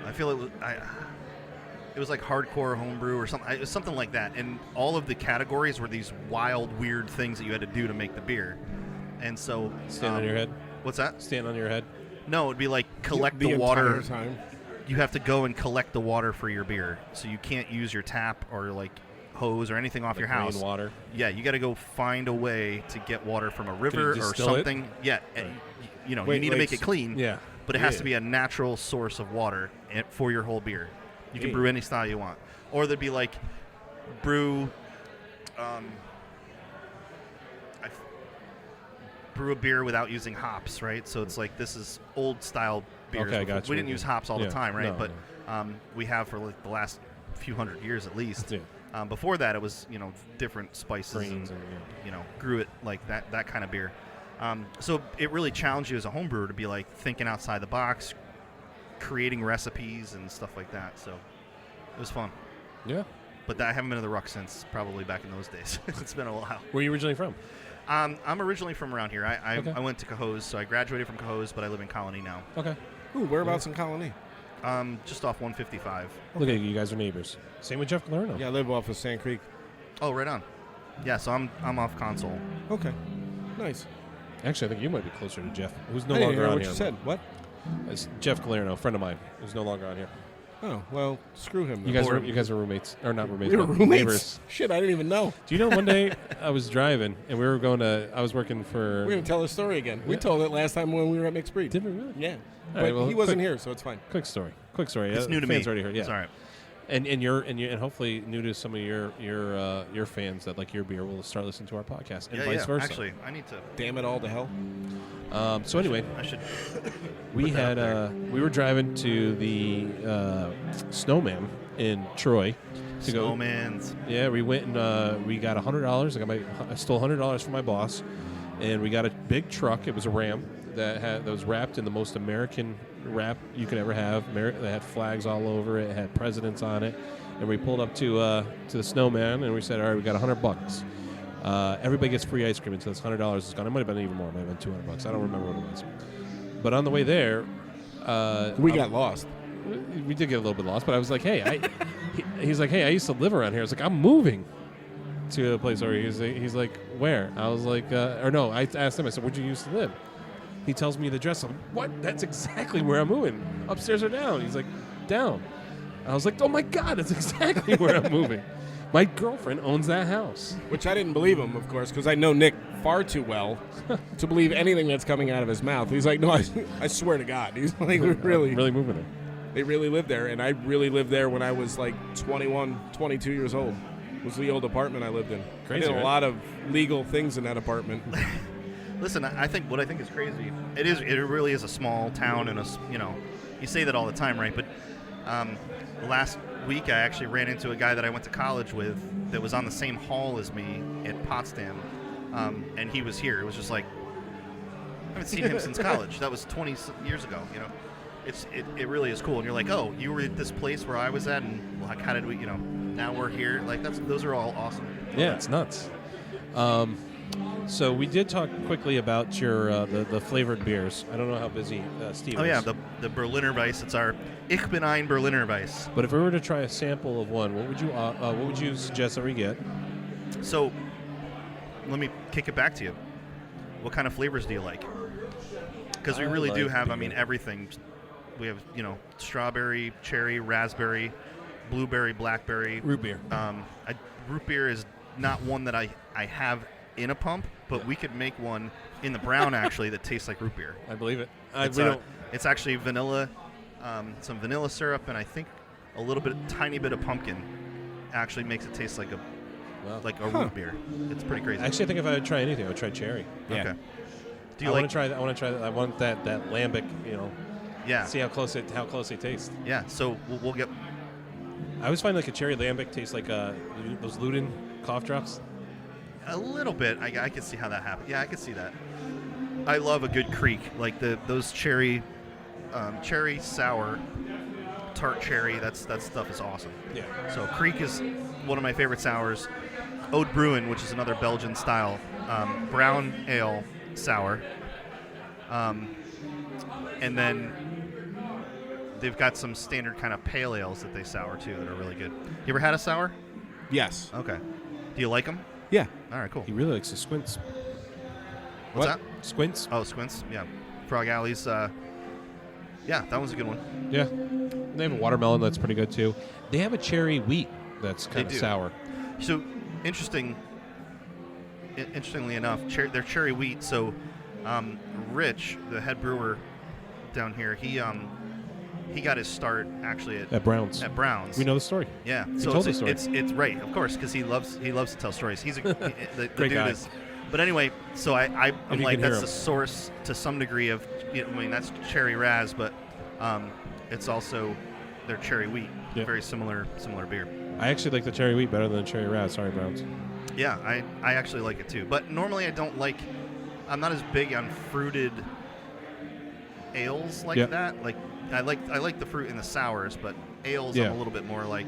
S1: I feel it was like hardcore homebrew or something. It was something like that. And all of the categories were these wild, weird things that you had to do to make the beer. And so
S3: stand on your head.
S1: What's that?
S3: Stand on your head.
S1: No, it'd be like collect the water. Time. You have to go and collect the water for your beer, so you can't use your tap or like hose or anything off your house.
S3: Water.
S1: Yeah, you got to go find a way to get water from a river or something. Yeah, you need to make it clean.
S3: Yeah,
S1: but it has to be a natural source of water for your whole beer. You can brew any style you want, or there'd be like brew a beer without using hops, right? So it's like this is old style beers.
S3: Okay, gotcha.
S1: We didn't use hops all the time, right?
S3: No,
S1: but we have for like the last few hundred years at least.
S3: Yeah.
S1: Before that, it was different spices
S3: Greens
S1: and grew it like that kind of beer. So it really challenged you as a home brewer to be like thinking outside the box, creating recipes and stuff like that. So it was fun.
S3: Yeah.
S1: But I haven't been to the Ruck since probably back in those days. It's been a while.
S3: Where are you originally from?
S1: I'm originally from around here. I went to Cohoes, so I graduated from Cohoes, but I live in Colony now.
S3: Okay.
S2: Ooh, whereabouts in Colony?
S1: Just off 155.
S3: Look at you guys are neighbors. Same with Jeff Galerno.
S2: Yeah, I live off of Sand Creek.
S1: Oh, right on. Yeah, so I'm off Console.
S2: Okay. Nice.
S3: Actually, I think you might be closer to Jeff, who's
S2: I
S3: no
S2: didn't
S3: longer
S2: hear
S3: on
S2: what
S3: here.
S2: You said. What?
S3: It's Jeff Galerno, a friend of mine, who's no longer on here.
S2: Oh, well, screw him.
S3: You guys are roommates, or not roommates?
S2: We were roommates.
S3: Neighbors.
S2: Shit, I didn't even know.
S3: Do you know one day I was driving and we were going to? I was working for.
S2: We're gonna tell the story again. We told it last time when we were at Mixed Breed.
S3: Did we really?
S2: Yeah.
S3: All right, well,
S2: he wasn't here, so it's fine.
S3: Quick story.
S1: It's new to me.
S3: Fans already heard. Yeah.
S1: It's all right.
S3: And hopefully new to some of your fans that like your beer will start listening to our podcast and vice versa.
S1: Actually, I need to.
S2: Damn it all to hell.
S3: So anyway,
S1: I should.
S3: we were driving to the Snowman in Troy.
S1: Snowman's.
S3: Yeah, we went and we got $100. I stole $100 from my boss, and we got a big truck. It was a Ram that was wrapped in the most American wrap you could ever have. That had flags all over it. It had presidents on it. And we pulled up to the Snowman, and we said, all right, we got $100. Everybody gets free ice cream until this $100 is gone. It might have been even more. It might have been $200. I don't remember what it was. But on the way there,
S2: we got lost.
S3: We did get a little bit lost, but I was like, hey, he's like, hey, I used to live around here. I was like, I'm moving to a place where he's like, where? I was like, I asked him, I said, where'd you used to live? He tells me the address. I'm like, what? That's exactly where I'm moving. Upstairs or down? He's like, down. I was like, oh my God, that's exactly where I'm moving. My girlfriend owns that house.
S2: Which I didn't believe him, of course, because I know Nick far too well to believe anything that's coming out of his mouth. He's like, no, I swear to God. He's like, really
S3: moving there.
S2: They really lived there, and I really lived there when I was like 21, 22 years old. It was the old apartment I lived in.
S3: Crazy,
S2: I did
S3: right?
S2: a lot of legal things in that apartment.
S1: Listen, I think is crazy. It really is a small town, and you say that all the time, right? But last week I actually ran into a guy that I went to college with that was on the same hall as me at Potsdam, and he was here. It was just like I haven't seen him since college. That was 20 years ago. It really is cool. And you're like, oh, you were at this place where I was at, and like, how did we? Now we're here. Like those are all awesome.
S3: Yeah, it's nuts. So we did talk quickly about your the flavored beers. I don't know how busy Steve is.
S1: Oh yeah, the Berliner Weiss. It's our Ich bin ein Berliner Weiss.
S3: But if we were to try a sample of one, what would you suggest that we get?
S1: So let me kick it back to you. What kind of flavors do you like? Because we really do have, everything. We have, strawberry, cherry, raspberry, blueberry, blackberry.
S3: Root beer.
S1: Root beer is not one that I have in a pump, but we could make one in the brown, actually, that tastes like root beer.
S3: I believe it.
S1: It's actually vanilla, some vanilla syrup, and I think tiny bit of pumpkin actually makes it taste like a root beer. It's pretty crazy.
S3: Actually, I think if I would try anything, I would try cherry.
S2: Yeah.
S1: Okay.
S3: I want to try that. I want that lambic.
S1: Yeah.
S3: See how close they taste.
S1: Yeah. So we'll get.
S3: I always find like a cherry lambic tastes like those Luden cough drops.
S1: A little bit. I can see how that happens. Yeah, I can see that. I love a good creek, like those cherry sour, tart cherry. That stuff is awesome.
S3: Yeah.
S1: So creek is one of my favorite sours. Ode Bruin, which is another Belgian style brown ale sour, and then they've got some standard kind of pale ales that they sour too that are really good. You ever had a sour?
S2: Yes.
S1: Okay. Do you like them?
S2: Yeah.
S1: All right, cool.
S3: He really likes the squints.
S1: What's that?
S3: Squints.
S1: Oh, Squints. Yeah. Frog Alley's. Yeah, that one's a good one.
S3: Yeah. They have a watermelon that's pretty good too. They have a cherry wheat that's kind of sour.
S1: So interestingly enough, they're cherry wheat. So Rich, the head brewer down here, he got his start actually at
S3: Brown's.
S1: At Brown's.
S3: We know the story.
S1: Yeah.
S3: He
S1: So
S3: told the story.
S1: It's right, of course, because he loves to tell stories. He's the
S3: Great
S1: dude
S3: guy.
S1: is. But anyway, so I'm
S3: you
S1: like,
S3: can hear
S1: that's
S3: him.
S1: the source to some degree of. That's cherry raz, but it's also their cherry wheat.
S3: Yeah.
S1: Very similar beer.
S3: I actually like the cherry wheat better than the cherry raz. Sorry, Browns.
S1: Yeah, I actually like it too. But normally I'm not as big on fruited ales like that. Like I like the fruit in the sours, but ales I'm a little bit more like.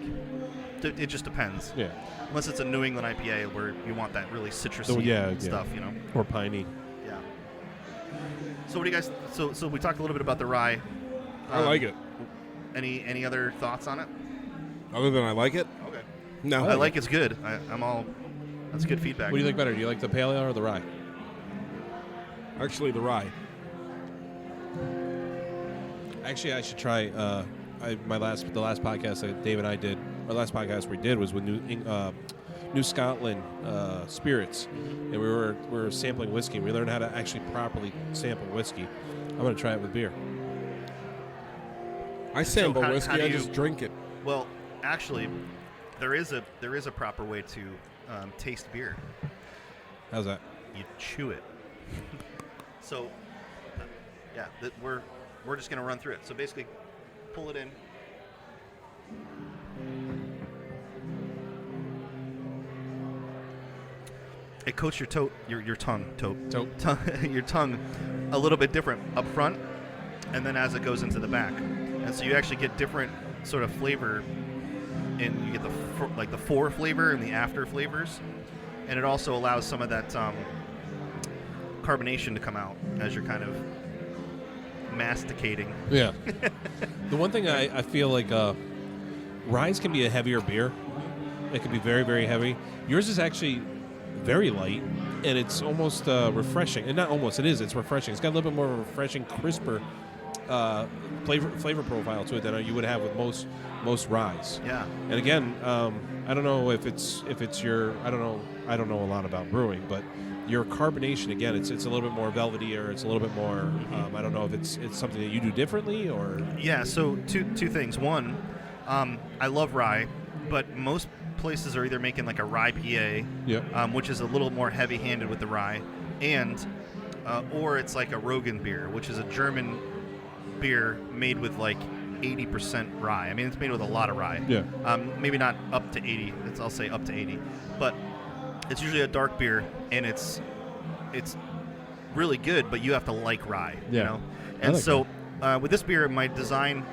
S1: It just depends.
S3: Yeah.
S1: Unless it's a New England IPA where you want that really citrusy stuff,
S3: Or piney.
S1: Yeah. So what do you guys? So we talked a little bit about the rye.
S2: I like it.
S1: Any other thoughts on it?
S2: Other than I like it?
S1: Okay.
S2: No.
S1: I like it's good. I'm all. That's good feedback.
S3: What do you like better? Do you like the pale ale or the rye?
S2: Actually, the rye.
S3: Actually, I should try. The last podcast that Dave and I did, our last podcast we did was with New Scotland spirits, and we were sampling whiskey. We learned how to actually properly sample whiskey. I'm going to try it with beer.
S2: I sample
S1: how
S2: whiskey.
S1: do
S2: I
S1: you-
S2: just drink it.
S1: Well, actually, there is a proper way to taste beer.
S3: How's that?
S1: You chew it. So, we're just gonna run through it. So basically, pull it in. It coats your tongue, your tongue, a little bit different up front, and then as it goes into the back, and so you actually get different sort of flavor. And you get the fore flavor and the after flavors, and it also allows some of that carbonation to come out as you're kind of masticating.
S3: Yeah. The one thing I feel like ryes can be a heavier beer. It can be very, very heavy. Yours is actually very light, and it's almost refreshing. And not almost, it is. It's refreshing. It's got a little bit more of a refreshing, crisper flavor profile to it than you would have with most ryes.
S1: Yeah.
S3: And again, I don't know if it's your I don't know a lot about brewing, but your carbonation again, it's a little bit more velvety, or it's a little bit more. I don't know if it's something that you do differently or.
S1: Yeah. So two things. One, I love rye, but most places are either making like a rye PA, which is a little more heavy-handed with the rye, and or it's like a Rogan beer, which is a German beer made with like 80% rye. I mean, it's made with a lot of rye.
S3: Yeah.
S1: Maybe not up to 80. I'll say up to 80, but it's usually a dark beer, and it's really good. But you have to like rye, you know. And
S3: like
S1: so with this beer, my design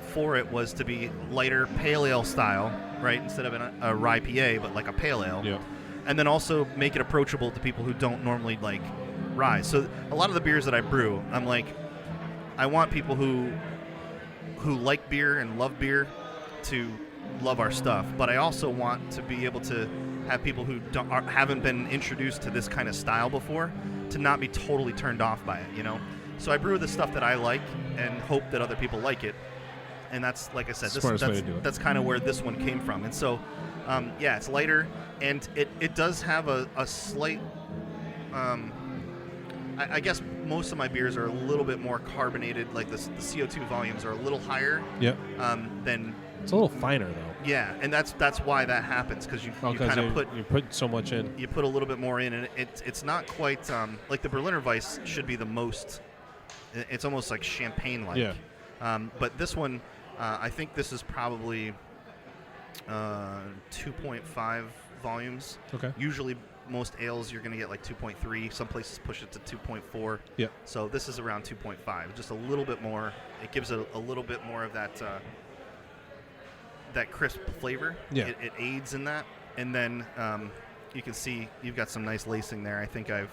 S1: for it was to be lighter pale ale style, right? Instead of a rye PA, but like a pale ale.
S3: Yeah.
S1: And then also make it approachable to people who don't normally like rye. So a lot of the beers that I brew, I'm like, I want people who like beer and love beer to love our stuff, but I also want to be able to have people who haven't been introduced to this kind of style before to not be totally turned off by it, you know? So I brew the stuff that I like and hope that other people like it. And that's, like I said, that's kind of where this one came from. And so, it's lighter, and it does have a slight... I guess most of my beers are a little bit more carbonated. Like the CO2 volumes are a little higher.
S3: Yep.
S1: Than
S3: it's a little finer though.
S1: Yeah, and that's why that happens, because you kind of
S3: you put so much in.
S1: You put a little bit more in, and it's not quite like the Berliner Weiss should be the most. It's almost like champagne-like.
S3: Yeah.
S1: But this one, I think this is probably 2.5 volumes.
S3: Okay.
S1: Usually, most ales you're going to get like 2.3. Some places push it to 2.4.
S3: Yeah.
S1: So this is around 2.5, just a little bit more. It gives it a little bit more of that that crisp flavor.
S3: Yeah.
S1: It aids in that, and then you can see you've got some nice lacing there. I think I've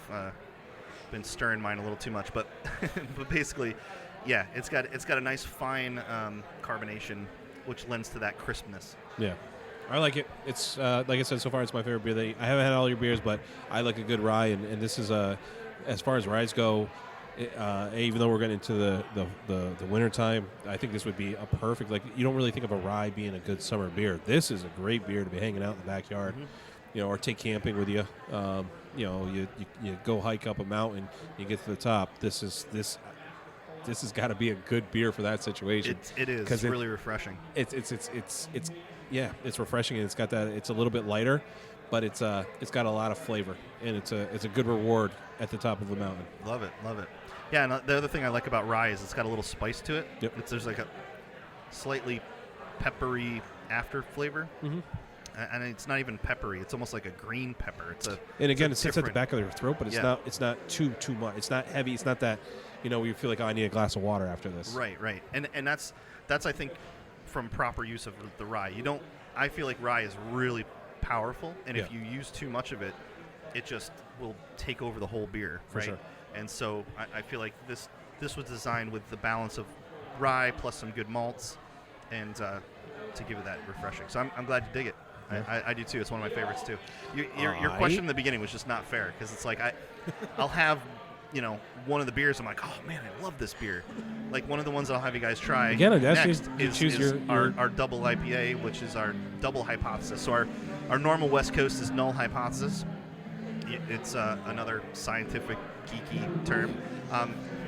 S1: been stirring mine a little too much, but but basically, yeah, it's got a nice fine carbonation, which lends to that crispness.
S3: Yeah. I like it. It's like I said, so far it's my favorite beer. I haven't had all your beers, but I like a good rye, and this is as far as ryes go. Even though we're getting into the winter time, I think this would be a perfect. Like, you don't really think of a rye being a good summer beer. This is a great beer to be hanging out in the backyard, or take camping with you. You go hike up a mountain, you get to the top. This has got to be a good beer for that situation.
S1: It is. It's really refreshing.
S3: It's refreshing, and it's got that. It's a little bit lighter, but it's got a lot of flavor, and it's a good reward at the top of the mountain.
S1: Love it. Yeah, and the other thing I like about rye is it's got a little spice to it.
S3: Yep.
S1: There's like a slightly peppery after flavor. Mm-hmm. And it's not even peppery. It's almost like a green pepper.
S3: It sits at the back of your throat, but it's not too much. It's not heavy. It's not that, where you feel like, I need a glass of water after this.
S1: Right. And that's I think, from proper use of the rye. I feel like rye is really powerful, and if you use too much of it, it just will take over the whole beer,
S3: For
S1: right?
S3: sure.
S1: And so I feel like this was designed with the balance of rye plus some good malts, and to give it that refreshing. So I'm glad you dig it. Yeah. I do too. It's one of my favorites too. Your question in the beginning was just not fair, because it's like I'll have one of the beers. I'm like, oh man, I love this beer. Like, one of the ones that I'll have you guys try next is our double IPA, which is our double hypothesis. So our normal West Coast is null hypothesis. It's another scientific geeky term.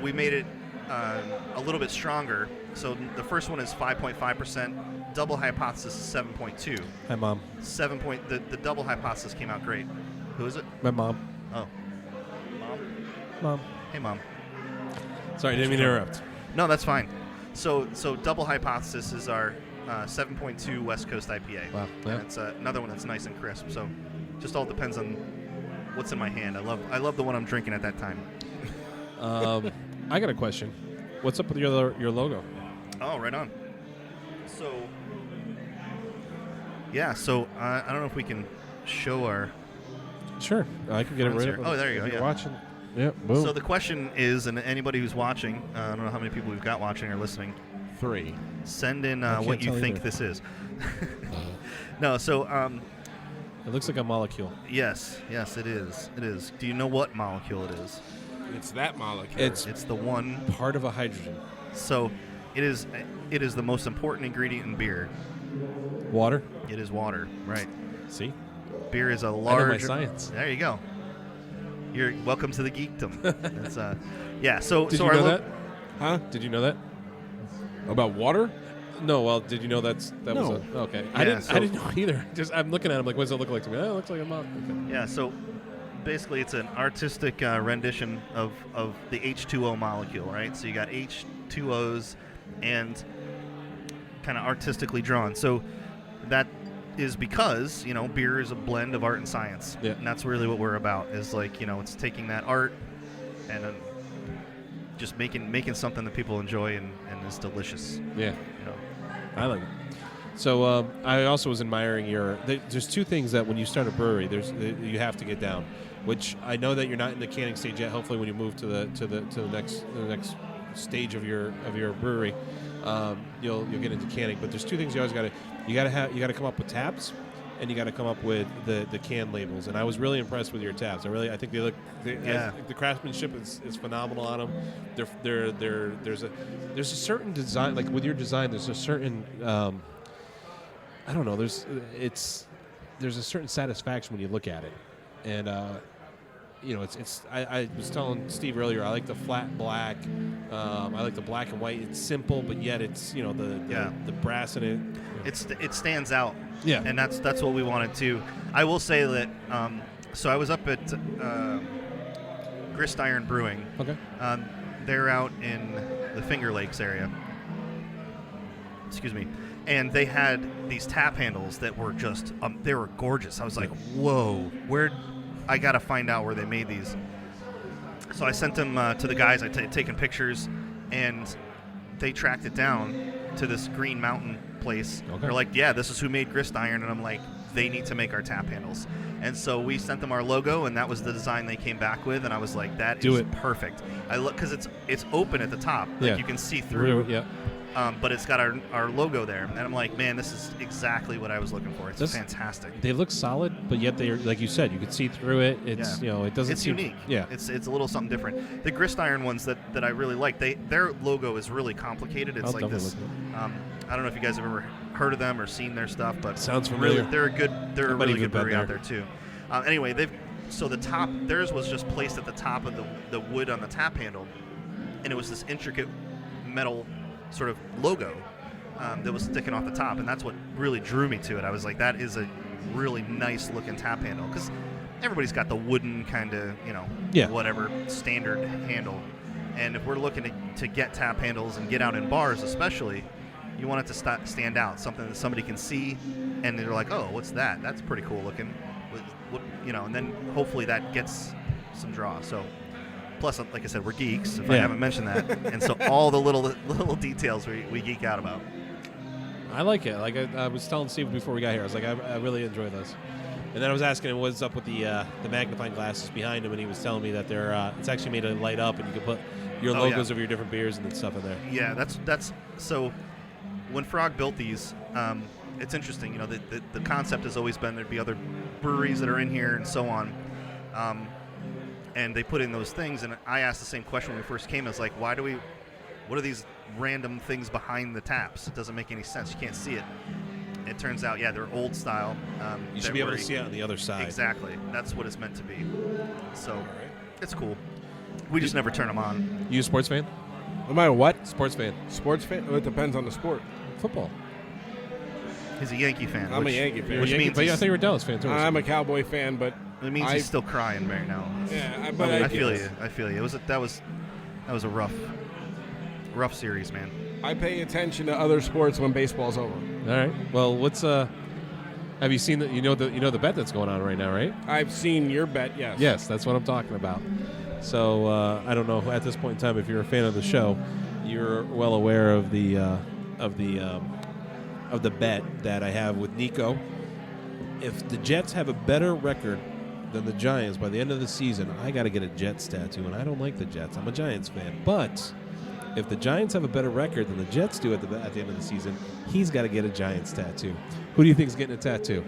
S1: We made it a little bit stronger. So the first one is 5.5%. Double hypothesis is 7.2.
S3: Hi, Mom.
S1: The double hypothesis came out great. Who is it?
S3: My mom.
S1: Oh.
S3: Mom.
S1: Hey, Mom.
S3: Sorry, didn't mean to interrupt.
S1: No, that's fine. So double hypothesis is our 7.2 West Coast IPA.
S3: Wow. Yeah.
S1: And it's another one that's nice and crisp. So just all depends on what's in my hand. I love the one I'm drinking at that time.
S3: I got a question. What's up with your logo?
S1: Oh, right on. So, yeah. So I don't know if we can show our.
S3: Sure, I can get it right up.
S1: Oh, there you go.
S3: You're
S1: Yeah.
S3: watching. Yeah. Boom.
S1: So the question is, and anybody who's watching, I don't know how many people we've got watching or listening.
S2: 3.
S1: Send in what you think this is. No. So.
S3: It looks like a molecule.
S1: Yes, it is. Do you know what molecule it is?
S2: It's that molecule.
S1: It's the one
S3: part of a hydrogen.
S1: So it is the most important ingredient in beer.
S3: Water?
S1: It is water, right.
S3: See?
S1: Beer is a large...
S3: I know my science.
S1: There you go. You're welcome to the geekdom. It's, yeah, so...
S3: Did
S1: so
S3: you know that?
S2: Huh?
S3: Did you know that?
S2: About water?
S3: No, well, did you know that
S2: no.
S3: was okay.
S1: Yeah,
S3: I didn't know either. I'm looking at him like, what does it look like to me? Oh, it looks like a mouth. Okay.
S1: Yeah, so basically it's an artistic rendition of the H2O molecule, right? So you got H2Os and kind of artistically drawn. So that is because, beer is a blend of art and science.
S3: Yeah.
S1: And that's really what we're about, is like, it's taking that art and just making something that people enjoy and is delicious.
S3: Yeah. I like it. So I also was admiring there's two things that when you start a brewery, you have to get down, which I know that you're not in the canning stage yet. Hopefully, when you move to the next stage of your brewery, you'll get into canning. But there's two things you always got to come up with taps, and you got to come up with the can labels. And I was really impressed with your taps. I think they look. The craftsmanship is phenomenal on them. There's a certain design, like with your design. There's a certain I don't know. There's a certain satisfaction when you look at it, and I was telling Steve earlier, I like the flat black. I like the black and white. It's simple, but yet it's the brass in it.
S1: It stands out.
S3: Yeah,
S1: and that's what we wanted to. I will say that. So I was up at Grist Iron Brewing.
S3: Okay.
S1: They're out in the Finger Lakes area. Excuse me. And they had these tap handles that were just they were gorgeous. I was like, whoa, I got to find out where they made these. So I sent them to the guys. I taken pictures, and they tracked it down to this Green Mountain place.
S3: Okay.
S1: They're like, yeah, this is who made Grist Iron. And I'm like, they need to make our tap handles. And so we sent them our logo, and that was the design they came back with. And I was like, that is perfect. I look, because it's open at the top. Like you can see through.
S3: Yeah.
S1: But it's got our logo there, and I'm like, man, this is exactly what I was looking for. It's fantastic.
S3: They look solid, but yet they're, like you said, you can see through it. It's it doesn't.
S1: It's
S3: seem
S1: unique.
S3: Yeah,
S1: it's a little something different. The Grist Iron ones that I really like, their logo is really complicated. It's like this. I don't know if you guys have ever heard of them or seen their stuff, but
S3: sounds familiar.
S1: Really, they're a really good brewery out there too. Anyway, so the top, theirs was just placed at the top of the wood on the tap handle, and it was this intricate metal sort of logo that was sticking off the top, and that's what really drew me to it. I was like, that is a really nice looking tap handle, because everybody's got the wooden kind of whatever standard handle, and if we're looking to get tap handles and get out in bars especially, you want it to stand out, something that somebody can see and they're like, oh, what's that? That's pretty cool looking. And then hopefully that gets some draw. So plus, like I said, we're geeks, if I haven't mentioned that. And so all the little details we geek out about.
S3: I like it. Like I was telling Steve before we got here, I was like, I really enjoy those. And then I was asking him what's up with the magnifying glasses behind him, and he was telling me that they're it's actually made to light up, and you can put your logos of your different beers and stuff in there. Yeah,
S1: that's so. When Frog built these, it's interesting. The concept has always been there'd be other breweries that are in here and so on. And they put in those things, and I asked the same question when we first came. I was like, what are these random things behind the taps? It doesn't make any sense. You can't see it. It turns out, they're old style.
S3: You should be able to see it on the other side.
S1: Exactly. That's what it's meant to be. So it's cool. We just never turn them on.
S3: You a sports fan?
S2: Am I a what?
S3: Sports fan.
S2: Sports fan? Well, it depends on the sport.
S3: Football.
S1: He's a Yankee fan.
S2: I'm a Yankee fan.
S1: Which means
S3: I thought you were a Dallas fan too.
S2: I'm a Cowboy fan, but
S1: it means he's still crying right now.
S2: Yeah,
S1: I feel you. I feel you. That was a rough series, man.
S2: I pay attention to other sports when baseball's over.
S3: All right. Well, what's have you seen the the bet that's going on right now, right?
S2: I've seen your bet. Yes.
S3: Yes, that's what I'm talking about. So I don't know at this point in time if you're a fan of the show, you're well aware of the bet that I have with Nico. If the Jets have a better record than the Giants by the end of the season, I got to get a Jets tattoo, and I don't like the Jets. I'm a Giants fan, but if the Giants have a better record than the Jets do at the end of the season, he's got to get a Giants tattoo. Who do you think is getting a tattoo?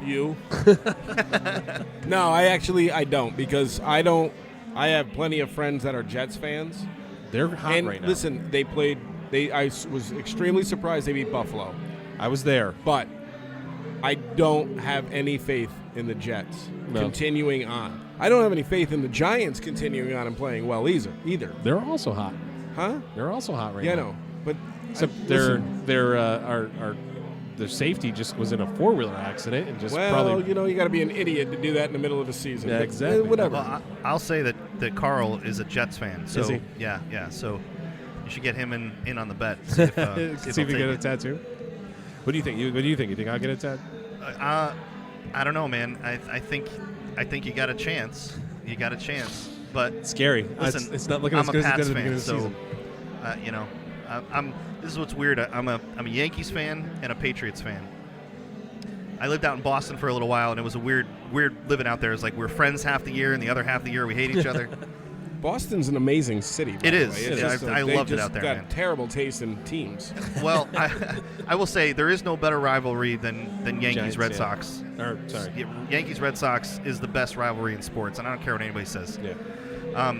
S2: You. No, I don't, because I have plenty of friends that are Jets fans.
S3: They're hot right now.
S2: Listen, I was extremely surprised they beat Buffalo.
S3: I was there.
S2: But I don't have any faith in the Jets continuing on. I don't have any faith in the Giants continuing on and playing well either.
S3: They're also hot.
S2: Huh?
S3: They're also hot right now.
S2: Yeah, no. But
S3: except their safety just was in a four-wheeler accident and just probably...
S2: you got to be an idiot to do that in the middle of a season.
S3: Yeah, exactly.
S2: Whatever.
S1: Well, I'll say that Carl is a Jets fan. So
S3: is he?
S1: Yeah. So you should get him in on the bet. See if
S3: you get a tattoo. What do you think? What do you think? You think I'll get a tattoo?
S1: I don't know, man. I think you got a chance. You got a chance, but
S3: it's scary.
S1: Listen,
S3: it's not looking
S1: I'm
S3: as good
S1: a Pats
S3: as the beginning
S1: fan,
S3: of the
S1: season. This is what's weird. I'm a Yankees fan and a Patriots fan. I lived out in Boston for a little while, and it was a weird living out there. It's like we're friends half the year, and the other half of the year we hate each other.
S2: Boston's an amazing city. By
S1: It
S2: the
S1: is.
S2: way.
S1: It
S2: It's
S1: is.
S2: just
S1: I
S2: they
S1: loved it
S2: just
S1: out there,
S2: got
S1: man.
S2: terrible taste in teams.
S1: Well, I will say there is no better rivalry than Yankees
S3: Giants,
S1: Red
S3: yeah.
S1: Sox.
S3: Or sorry.
S1: Yankees Red Sox is the best rivalry in sports, and I don't care what anybody says.
S3: Yeah.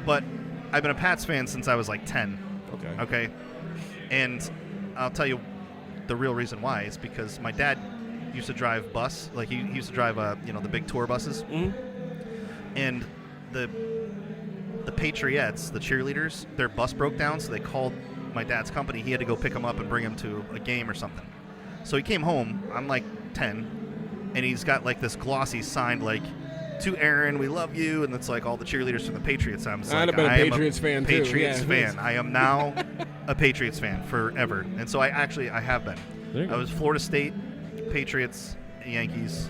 S1: But I've been a Pats fan since I was like 10. Okay. And I'll tell you the real reason why. It's because my dad used to drive bus. Like, he used to drive, the big tour buses.
S2: Mm-hmm.
S1: And the Patriots, the cheerleaders, their bus broke down, so they called my dad's company. He had to go pick them up and bring them to a game or something. So he came home. I'm like 10, and he's got like this glossy signed like, "To Erin, we love you," and it's like all the cheerleaders from the Patriots. I'm just
S2: I'd
S1: like,
S2: have been a
S1: I am
S2: Patriots fan, too.
S1: Patriots
S2: Yeah,
S1: fan. I am now a Patriots fan forever, and so I have been.
S3: There you go.
S1: I was Florida State, Patriots, Yankees.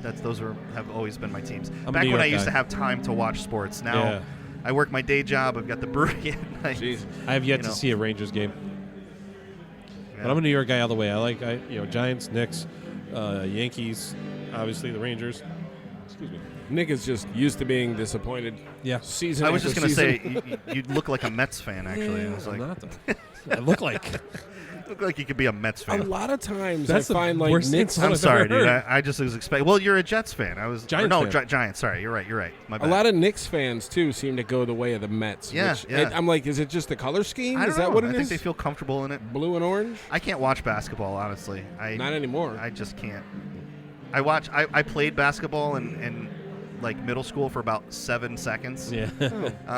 S1: Those have always been my teams.
S3: I'm a
S1: Back
S3: New
S1: when I
S3: York
S1: used
S3: guy.
S1: to have time to watch sports. Now
S3: Yeah.
S1: I work my day job. I've got the brewery at night.
S2: Jeez.
S3: I have yet
S1: You
S3: to
S1: know.
S3: see a Rangers game.
S1: Yeah.
S3: But I'm a New York guy all the way. I like Giants, Knicks, Yankees, obviously the Rangers. Excuse me.
S2: Nick is just used to being disappointed.
S3: Yeah.
S2: Season
S1: I was
S2: after
S1: just going to
S2: season.
S1: say, you look like a Mets fan, actually. I was
S3: I'm
S1: like,
S3: not though. I look like.
S1: you look like you could be a Mets
S2: A
S1: fan.
S2: lot of times
S3: That's
S2: I
S3: the
S2: find like
S3: worst
S2: Nick's
S3: insult
S1: I'm
S3: I've
S1: sorry,
S3: ever
S1: dude.
S3: heard.
S1: I just was expecting. Well, you're a Jets fan. I was
S3: Giants fan.
S1: Giants. Sorry, you're right. My
S2: a
S1: bad.
S2: lot of Knicks fans too seem to go the way of the Mets.
S1: Yeah,
S2: which,
S1: yeah.
S2: I'm like, is it just the color scheme?
S1: I don't
S2: Is that
S1: know.
S2: what it
S1: I
S2: is?
S1: think they feel comfortable in it.
S2: Blue and orange?
S1: I can't watch basketball, honestly.
S2: Not anymore.
S1: I just can't. I played basketball in like middle school for about 7 seconds.
S3: Yeah.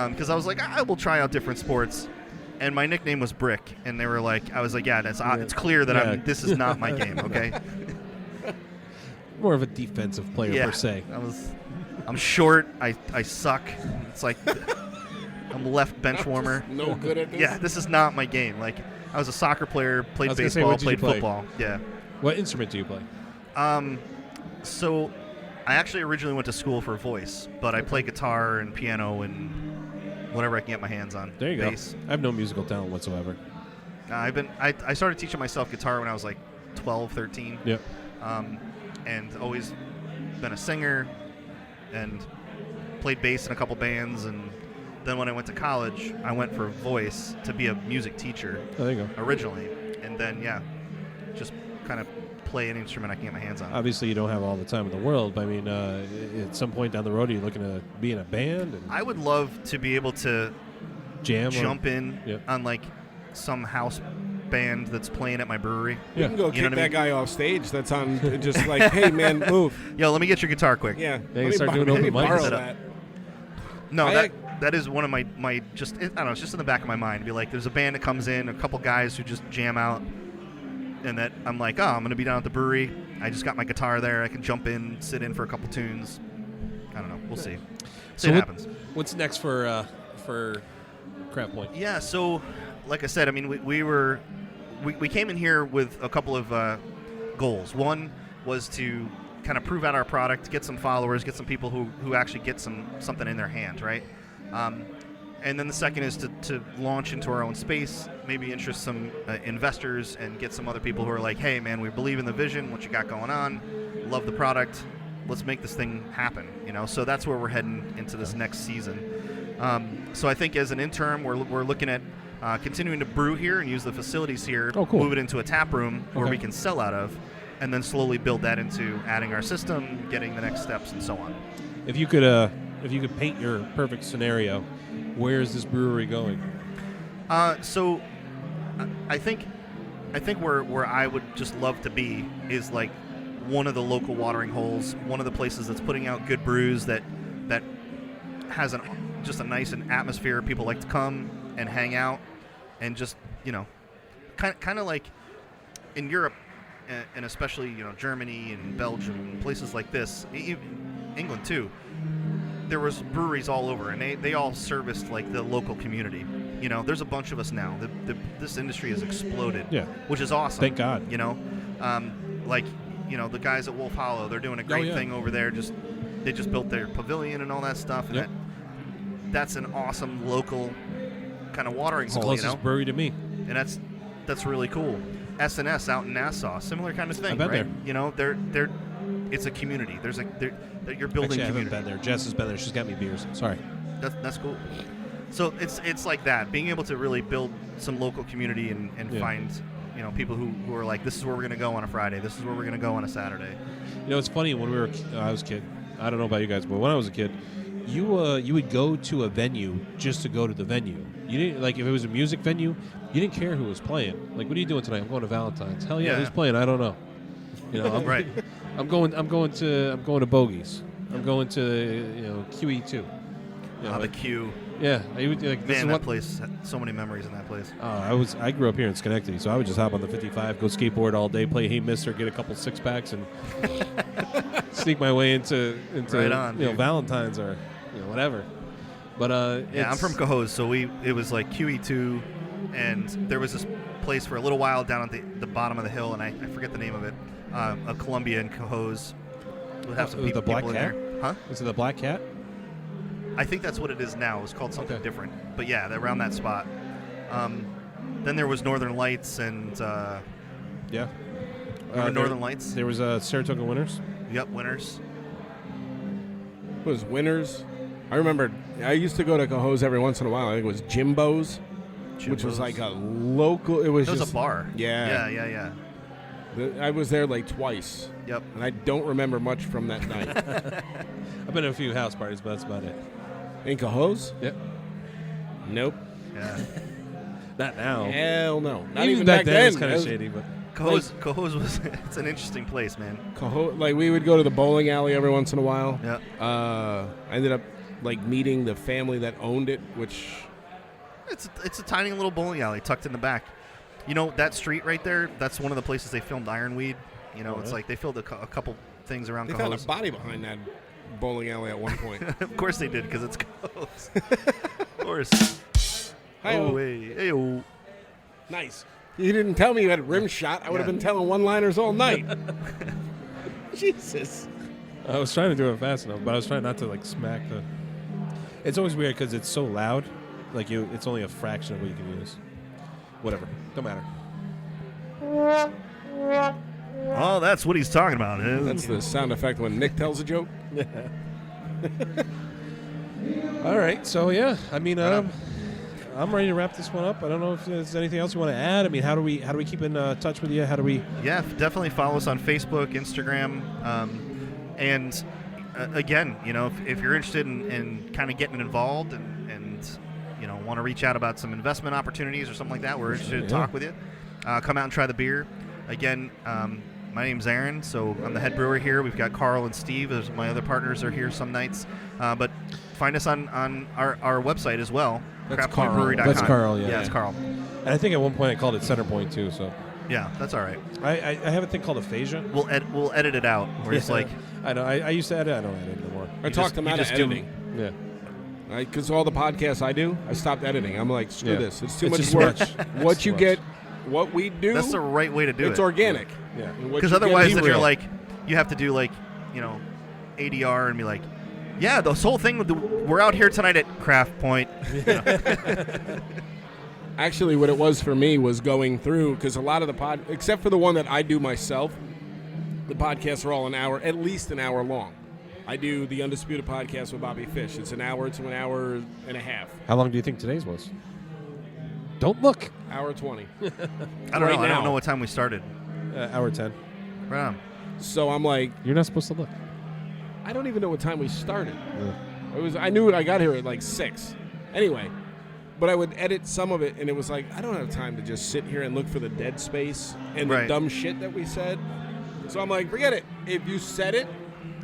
S1: Because I was like, I will try out different sports, and my nickname was Brick, and they were like, I was like, yeah, it's clear that
S3: Yeah.
S1: this is not my game, okay?
S3: More of a defensive player
S1: Yeah,
S3: per se.
S1: I'm short. I suck. It's like I'm left bench warmer.
S2: No good at this.
S1: Yeah, this is not my game. Like, I was a soccer player,
S3: I
S1: played
S3: was gonna say,
S1: baseball,
S3: what did you
S1: played
S3: play?
S1: football. Yeah.
S3: What instrument do you play?
S1: So I actually originally went to school for voice, but I play guitar and piano and whatever I can get my hands on.
S3: There you
S1: Bass.
S3: go. I have no musical talent whatsoever.
S1: I started teaching myself guitar when I was like 12, 13.
S3: Yep.
S1: And always been a singer and played bass in a couple bands. And then when I went to college, I went for voice to be a music teacher
S3: Oh, there you go.
S1: originally. And then, just kind of play an instrument I can get my hands on.
S3: Obviously, you don't have all the time in the world, but I mean, at some point down the road, are you looking to be in a band and
S1: I would love to be able to
S3: jam?
S1: jump in
S3: Yep.
S1: on like some house band that's playing at my brewery.
S2: You can go
S1: You
S2: kick
S1: know what I
S2: that
S1: mean?
S2: guy off stage. That's on. Just like, hey man, move.
S1: Yo, let me get your guitar quick.
S2: Yeah.
S3: They
S2: let me
S3: start
S2: bo-
S3: doing
S2: let me
S3: open mics.
S2: borrow
S1: Set up.
S2: that.
S1: No,
S2: I
S1: that is one of my just I don't know. It's just in the back of my mind. Be like, there's a band that comes in, a couple guys who just jam out, and that I'm like, oh, I'm gonna be down at the brewery. I just got my guitar there. I can jump in, sit in for a couple tunes. I don't know. We'll see. See what happens.
S3: What's next for Craftpoint?
S1: Yeah. So, like I said, I mean, we came in here with a couple of goals. One was to kind of prove out our product, get some followers, get some people who actually get something in their hand, right? And then the second is to launch into our own space, maybe interest some investors and get some other people who are like, hey, man, we believe in the vision, what you got going on, love the product, let's make this thing happen, you know? So that's where we're heading into this next season. So I think as an interim, we're looking at continuing to brew here and use the facilities here,
S3: Oh, cool.
S1: move it into a tap room where
S3: Okay.
S1: we can sell out of, and then slowly build that into adding our system, getting the next steps, and so on.
S3: If you could paint your perfect scenario, where is this brewery going?
S1: So I think where I would just love to be is like one of the local watering holes, one of the places that's putting out good brews that has just a nice atmosphere. People like to come and hang out and just, you know, kind of like in Europe and especially, you know, Germany and Belgium and places like this, England too. There was breweries all over, and they all serviced like the local community. You know, there's a bunch of us now. This industry has exploded,
S3: Yeah.
S1: which is awesome.
S3: Thank God.
S1: You know, like, you know, the guys at Wolf Hollow, they're doing a great
S3: yeah.
S1: thing over there. They just built their pavilion and all that stuff. And
S3: Yep.
S1: that's an awesome local kind of watering
S3: It's the
S1: hole.
S3: closest
S1: You know,
S3: brewery to me.
S1: and that's really cool. S&S out in Nassau, similar kind of thing,
S3: I've been
S1: right?
S3: there.
S1: You know, it's a community. You're building
S3: Actually, I haven't
S1: community.
S3: been there. Jess has been there. She's got me beers. Sorry.
S1: That's cool. So it's like that, being able to really build some local community and find people who are like, this is where we're gonna go on a Friday, this is where we're gonna go on a Saturday.
S3: It's funny, when I was a kid. I don't know about you guys, but when I was a kid, you would go to a venue just to go to the venue. You didn't, like, if it was a music venue, you didn't care who was playing. Like, what are you doing tonight? I'm going to Valentine's. Hell yeah, who's playing? I don't know.
S1: Right.
S3: I'm going to Bogies. I'm going to QE2.
S1: The Q.
S3: Yeah, I would like.
S1: Man, that place. So many memories in that place.
S3: I grew up here in Schenectady, so I would just hop on the 55, go skateboard all day, play Hey Mister, get a couple 6-packs, and sneak my way into
S1: right on,
S3: Valentine's or whatever. But
S1: I'm from Cohoes, so it was like QE2, and there was this place for a little while down at the bottom of the hill, and I forget the name of it. A Columbia and Cohoes would have some people
S3: Black
S1: in
S3: Cat?
S1: there. Huh?
S3: Is it the Black Cat?
S1: I think that's what it is now. It's called something different. But yeah, around that spot. Then there was Northern Lights and
S3: yeah.
S1: Northern Lights?
S3: There was Saratoga Winners.
S1: Yep, Winners.
S2: It was Winners. I remember I used to go to Cohoes every once in a while. I think it was Jimbo's, which was like a local. It was
S1: a bar.
S2: Yeah. I was there like twice.
S1: Yep.
S2: And I don't remember much from that night.
S3: I've been to a few house parties, but that's about it.
S2: In Cohoes?
S3: Yep.
S2: Nope.
S1: Yeah.
S3: Not now.
S2: Hell no. Not
S3: even back then. It was kind of shady, but
S1: Cohoes was it's an interesting place, man.
S2: Like we would go to the bowling alley every once in a while.
S1: Yeah.
S2: I ended up like meeting the family that owned it, which
S1: it's a tiny little bowling alley tucked in the back. That street right there, that's one of the places they filmed Ironweed. It's like they filmed a couple things around
S2: They
S1: Cohoes.
S2: found a body behind that bowling alley at one point.
S1: Of course they did, because it's Cohoes. Of course.
S2: Hi-oh.
S1: Hey-oh.
S2: Nice. You didn't tell me you had a rim shot. I would have been telling one-liners all night. Jesus.
S3: I was trying to do it fast enough, but I was trying not to like smack the. It's always weird because it's so loud. Like it's only a fraction of what you can use. Whatever, don't matter.
S1: Oh, that's what he's talking about.
S2: That's the sound effect when Nick tells a joke.
S3: All right, so yeah, I mean, I'm ready to wrap this one up. I don't know if there's anything else you want to add. I mean, how do we keep in touch with you? How do we?
S1: Yeah, definitely follow us on Facebook, Instagram, and again, if you're interested in kind of getting involved and want to reach out about some investment opportunities or something like that, we're interested to talk with you. Come out and try the beer. Again, my name's Erin, so I'm the head brewer here. We've got Carl and Steve as my other partners are here some nights. But find us on our website as well.
S2: That's Carl.
S1: Craftpointbrewery.com.
S3: That's Carl, yeah.
S1: Yeah, it's Carl.
S3: And I think at one point I called it Center Point too. So
S1: yeah, that's all right.
S3: I have a thing called aphasia.
S1: We'll edit it out. Where it's like
S3: I know. I used to edit. I don't edit anymore.
S2: I talked him out of editing.
S3: Yeah.
S2: Because all the podcasts I do, I stopped editing. I'm like, screw this. It's too much
S3: just
S2: work.
S3: much.
S2: What you get, what we do,
S1: that's the right way to do it.
S2: it's organic.
S3: Yeah.
S1: Because otherwise, then you're like, you have to do like, ADR and be like, yeah, this whole thing. We're out here tonight at Craftpoint.
S2: Actually, what it was for me was going through, because a lot of the except for the one that I do myself, the podcasts are all at least an hour long. I do the Undisputed podcast with Bobby Fish. It's an hour to an hour and a half.
S3: How long do you think today's was? Don't look.
S2: Hour 20.
S1: I don't
S2: Right
S1: know. I
S2: now.
S1: don't know what time we started.
S3: Hour 10.
S1: Right on.
S2: So I'm like,
S3: You're not supposed to look.
S2: I don't even know what time we started. I knew I got here at like 6. Anyway, but I would edit some of it, and it was like, I don't have time to just sit here and look for the dead space and the dumb shit that we said. So I'm like, forget it. If you said it,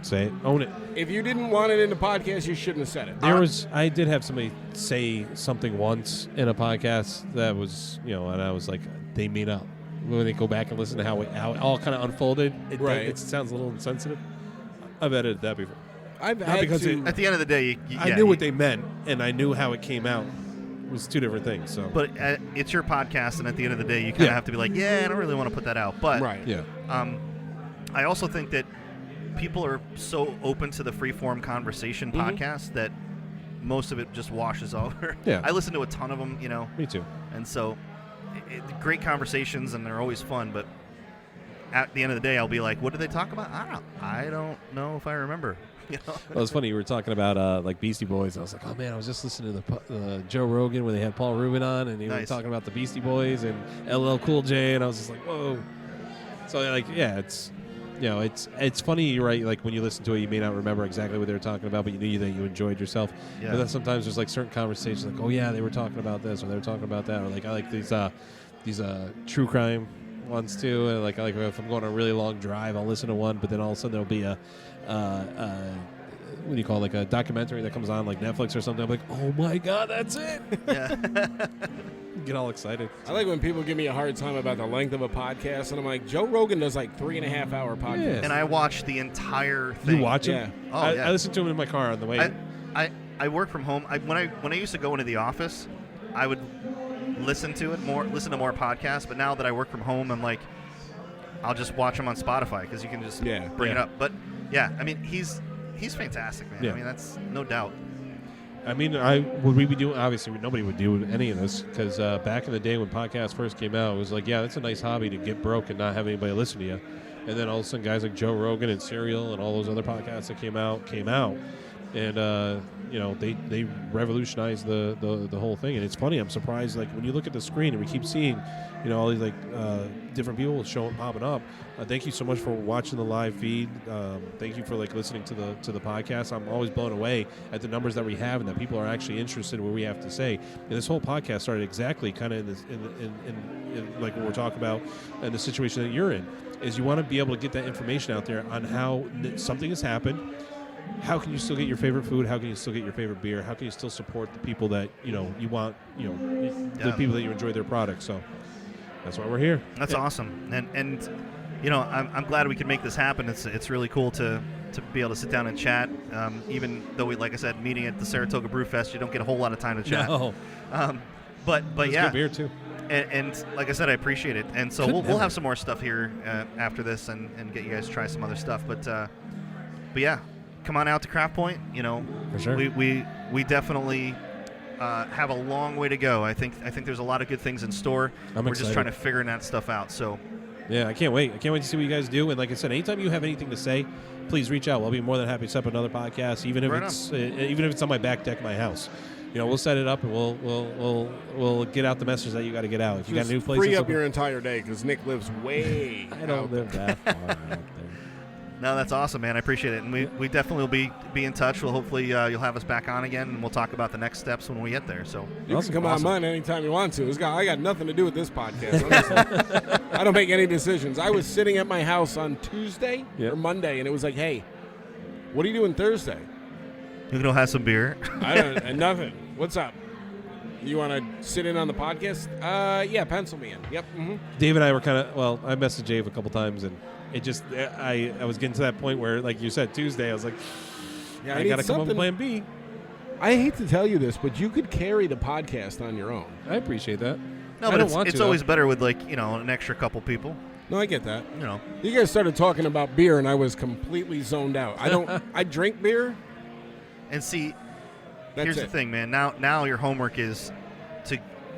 S3: Say it. Own it.
S2: if you didn't want it in the podcast, you shouldn't have said it.
S3: I did have somebody say something once in a podcast that was, and I was like, they mean up. When they go back and listen to how it all kind of unfolded, it sounds a little insensitive. I've edited that before.
S2: I've
S3: Not
S2: had
S3: because
S2: to.
S1: At the end of the day,
S3: I knew what they meant, and I knew how it came out. It was two different things. So,
S1: But it's your podcast, and at the end of the day, you kind of have to be like, yeah, I don't really want to put that out. But
S3: yeah.
S1: I also think that people are so open to the free-form conversation podcast that most of it just washes over.
S3: Yeah.
S1: I listen to a ton of them,
S3: Me too.
S1: and so great conversations, and they're always fun, but at the end of the day, I'll be like, what did they talk about? I don't know if I remember. You know?
S3: Well, it's funny. You were talking about like Beastie Boys. I was like, oh man, I was just listening to the Joe Rogan where they had Paul Rubin on, and he was talking about the Beastie Boys and LL Cool J, and I was just like, whoa. So like, yeah, it's it's funny. You're right. Like when you listen to it, you may not remember exactly what they were talking about, but you knew that you enjoyed yourself.
S1: Yeah.
S3: But then sometimes there's like certain conversations, like, oh yeah, they were talking about this or they were talking about that, or like I like these true crime ones too. And like if I'm going on a really long drive, I'll listen to one, but then all of a sudden there'll be a what do you call it, like a documentary that comes on like Netflix or something. I'm like, oh my god, that's it.
S1: Yeah.
S3: Get all excited.
S2: I like when people give me a hard time about the length of a podcast, and I'm like, Joe Rogan does like 3.5 hour podcast.
S3: Yeah.
S1: And I watched the entire thing.
S3: You watch him?
S2: Yeah.
S1: Oh,
S3: I listened to him in my car on the way.
S1: I work from home. When I used to go into the office, I would listen to more podcasts. But now that I work from home, I'm like, I'll just watch them on Spotify because you can just bring it up. But yeah, I mean, he's fantastic, man.
S3: Yeah.
S1: I mean, that's no doubt.
S3: I mean, would we be doing? Obviously, nobody would do any of this because back in the day when podcasts first came out, it was like, yeah, that's a nice hobby to get broke and not have anybody listen to you. And then all of a sudden, guys like Joe Rogan and Serial and all those other podcasts that came out, and they revolutionized the whole thing. And it's funny. I'm surprised. Like when you look at the screen and we keep seeing, all these different people popping up. Thank you so much for watching the live feed. Thank you for listening to the podcast. I'm always blown away at the numbers that we have and that people are actually interested in what we have to say. And this whole podcast started exactly kind of in like what we're talking about and the situation that you're in. Is you want to be able to get that information out there on how something has happened. How can you still get your favorite food? How can you still get your favorite beer? How can you still support the people that you want? The people that you enjoy their products. So that's why we're here.
S1: That's awesome, and I'm glad we could make this happen. It's really cool to be able to sit down and chat. Even though like I said, meeting at the Saratoga Brew Fest, you don't get a whole lot of time to chat.
S3: No.
S1: But yeah,
S3: good beer too.
S1: And like I said, I appreciate it. And so we'll have some more stuff here after this and get you guys to try some other stuff. But yeah, come on out to Craftpoint.
S3: For sure.
S1: We definitely have a long way to go. I think there's a lot of good things in store. We're just trying to figure that stuff out. So
S3: yeah, I can't wait. I can't wait to see what you guys do. And like I said, anytime you have anything to say, please reach out. I'll be more than happy to set up another podcast, even if it's on my back deck of my house. We'll set it up and we'll get out the message that you got to get out. If you got a new place,
S2: free up your entire day because Nick lives way.
S3: I don't live that far out there.
S1: No, that's awesome, man. I appreciate it, and we definitely will be in touch. Well, hopefully you'll have us back on again, and we'll talk about the next steps when we get there. So
S2: you can come on mine anytime you want to. I got nothing to do with this podcast. Honestly. I don't make any decisions. I was sitting at my house on Tuesday or Monday, and it was like, hey, what are you doing Thursday?
S1: You can have some beer.
S2: Nothing. What's up? You want to sit in on the podcast? Yeah, pencil me in. Yep. Mm-hmm.
S3: Dave and I were I messaged Dave a couple times, and it just I was getting to that point where, like you said, Tuesday, I was like, I got to come up with plan B.
S2: I hate to tell you this, but you could carry the podcast on your own.
S3: I appreciate that.
S1: No, but it's always better with an extra couple people.
S2: No, I get that. You guys started talking about beer, and I was completely zoned out. I drink beer.
S1: And see, here's the thing, man. Now your homework is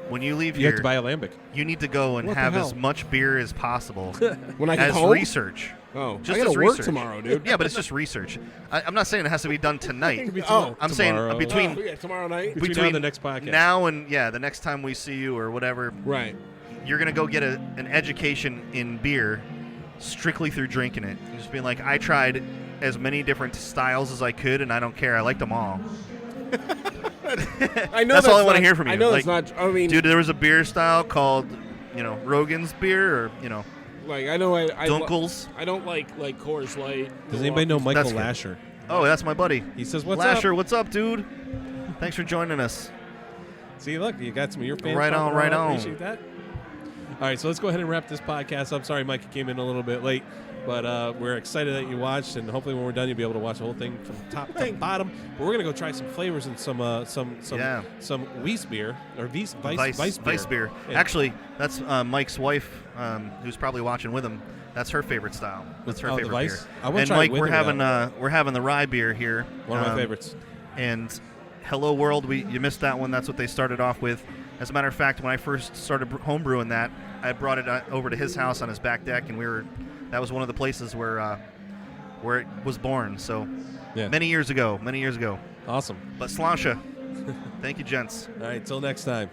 S1: when you leave here,
S3: you have to buy a lambic.
S1: You need to go and have as much beer as possible
S2: when I get
S1: as
S2: home?
S1: Research.
S2: Oh,
S1: just
S2: I got
S1: as
S2: to work
S1: research.
S2: Tomorrow, dude.
S1: Yeah, but it's just research. I'm not saying it has to be done tonight. I'm saying between
S2: tomorrow night,
S3: between the next podcast,
S1: now and the next time we see you or whatever.
S2: Right.
S1: You're gonna go get an education in beer, strictly through drinking it. And just being like, I tried as many different styles as I could, and I don't care. I liked them all.
S2: I know
S1: that's all I want to hear from you.
S2: I know that's not. I mean,
S1: dude, there was a beer style called, Rogan's beer, or
S2: like I know
S1: Dunkel's.
S2: I don't like Coors Light.
S3: Does anybody know Michael Lasher?
S1: Oh, that's my buddy.
S3: He says, "What's
S1: Lasher,
S3: up?
S1: What's up, dude? Thanks for joining us."
S3: See, look, you got some of your fans.
S1: Right on.
S3: Appreciate that. All right, so let's go ahead and wrap this podcast up. Sorry, Mike, you came in a little bit late. But we're excited that you watched, and hopefully when we're done, you'll be able to watch the whole thing from top to bottom. But we're gonna go try some flavors and some Weiss beer or Weiss beer.
S1: Actually, that's Mike's wife, who's probably watching with him. That's her favorite style. That's her favorite beer.
S3: And
S1: Mike, we're having the rye beer here.
S3: One of my favorites.
S1: And Hello World, you missed that one. That's what they started off with. As a matter of fact, when I first started homebrewing that, I brought it over to his house on his back deck, and we were that was one of the places where it was born. So
S3: Yeah.
S1: many years ago.
S3: Awesome.
S1: But Sláinte. Thank you, gents.
S3: All right, till next time.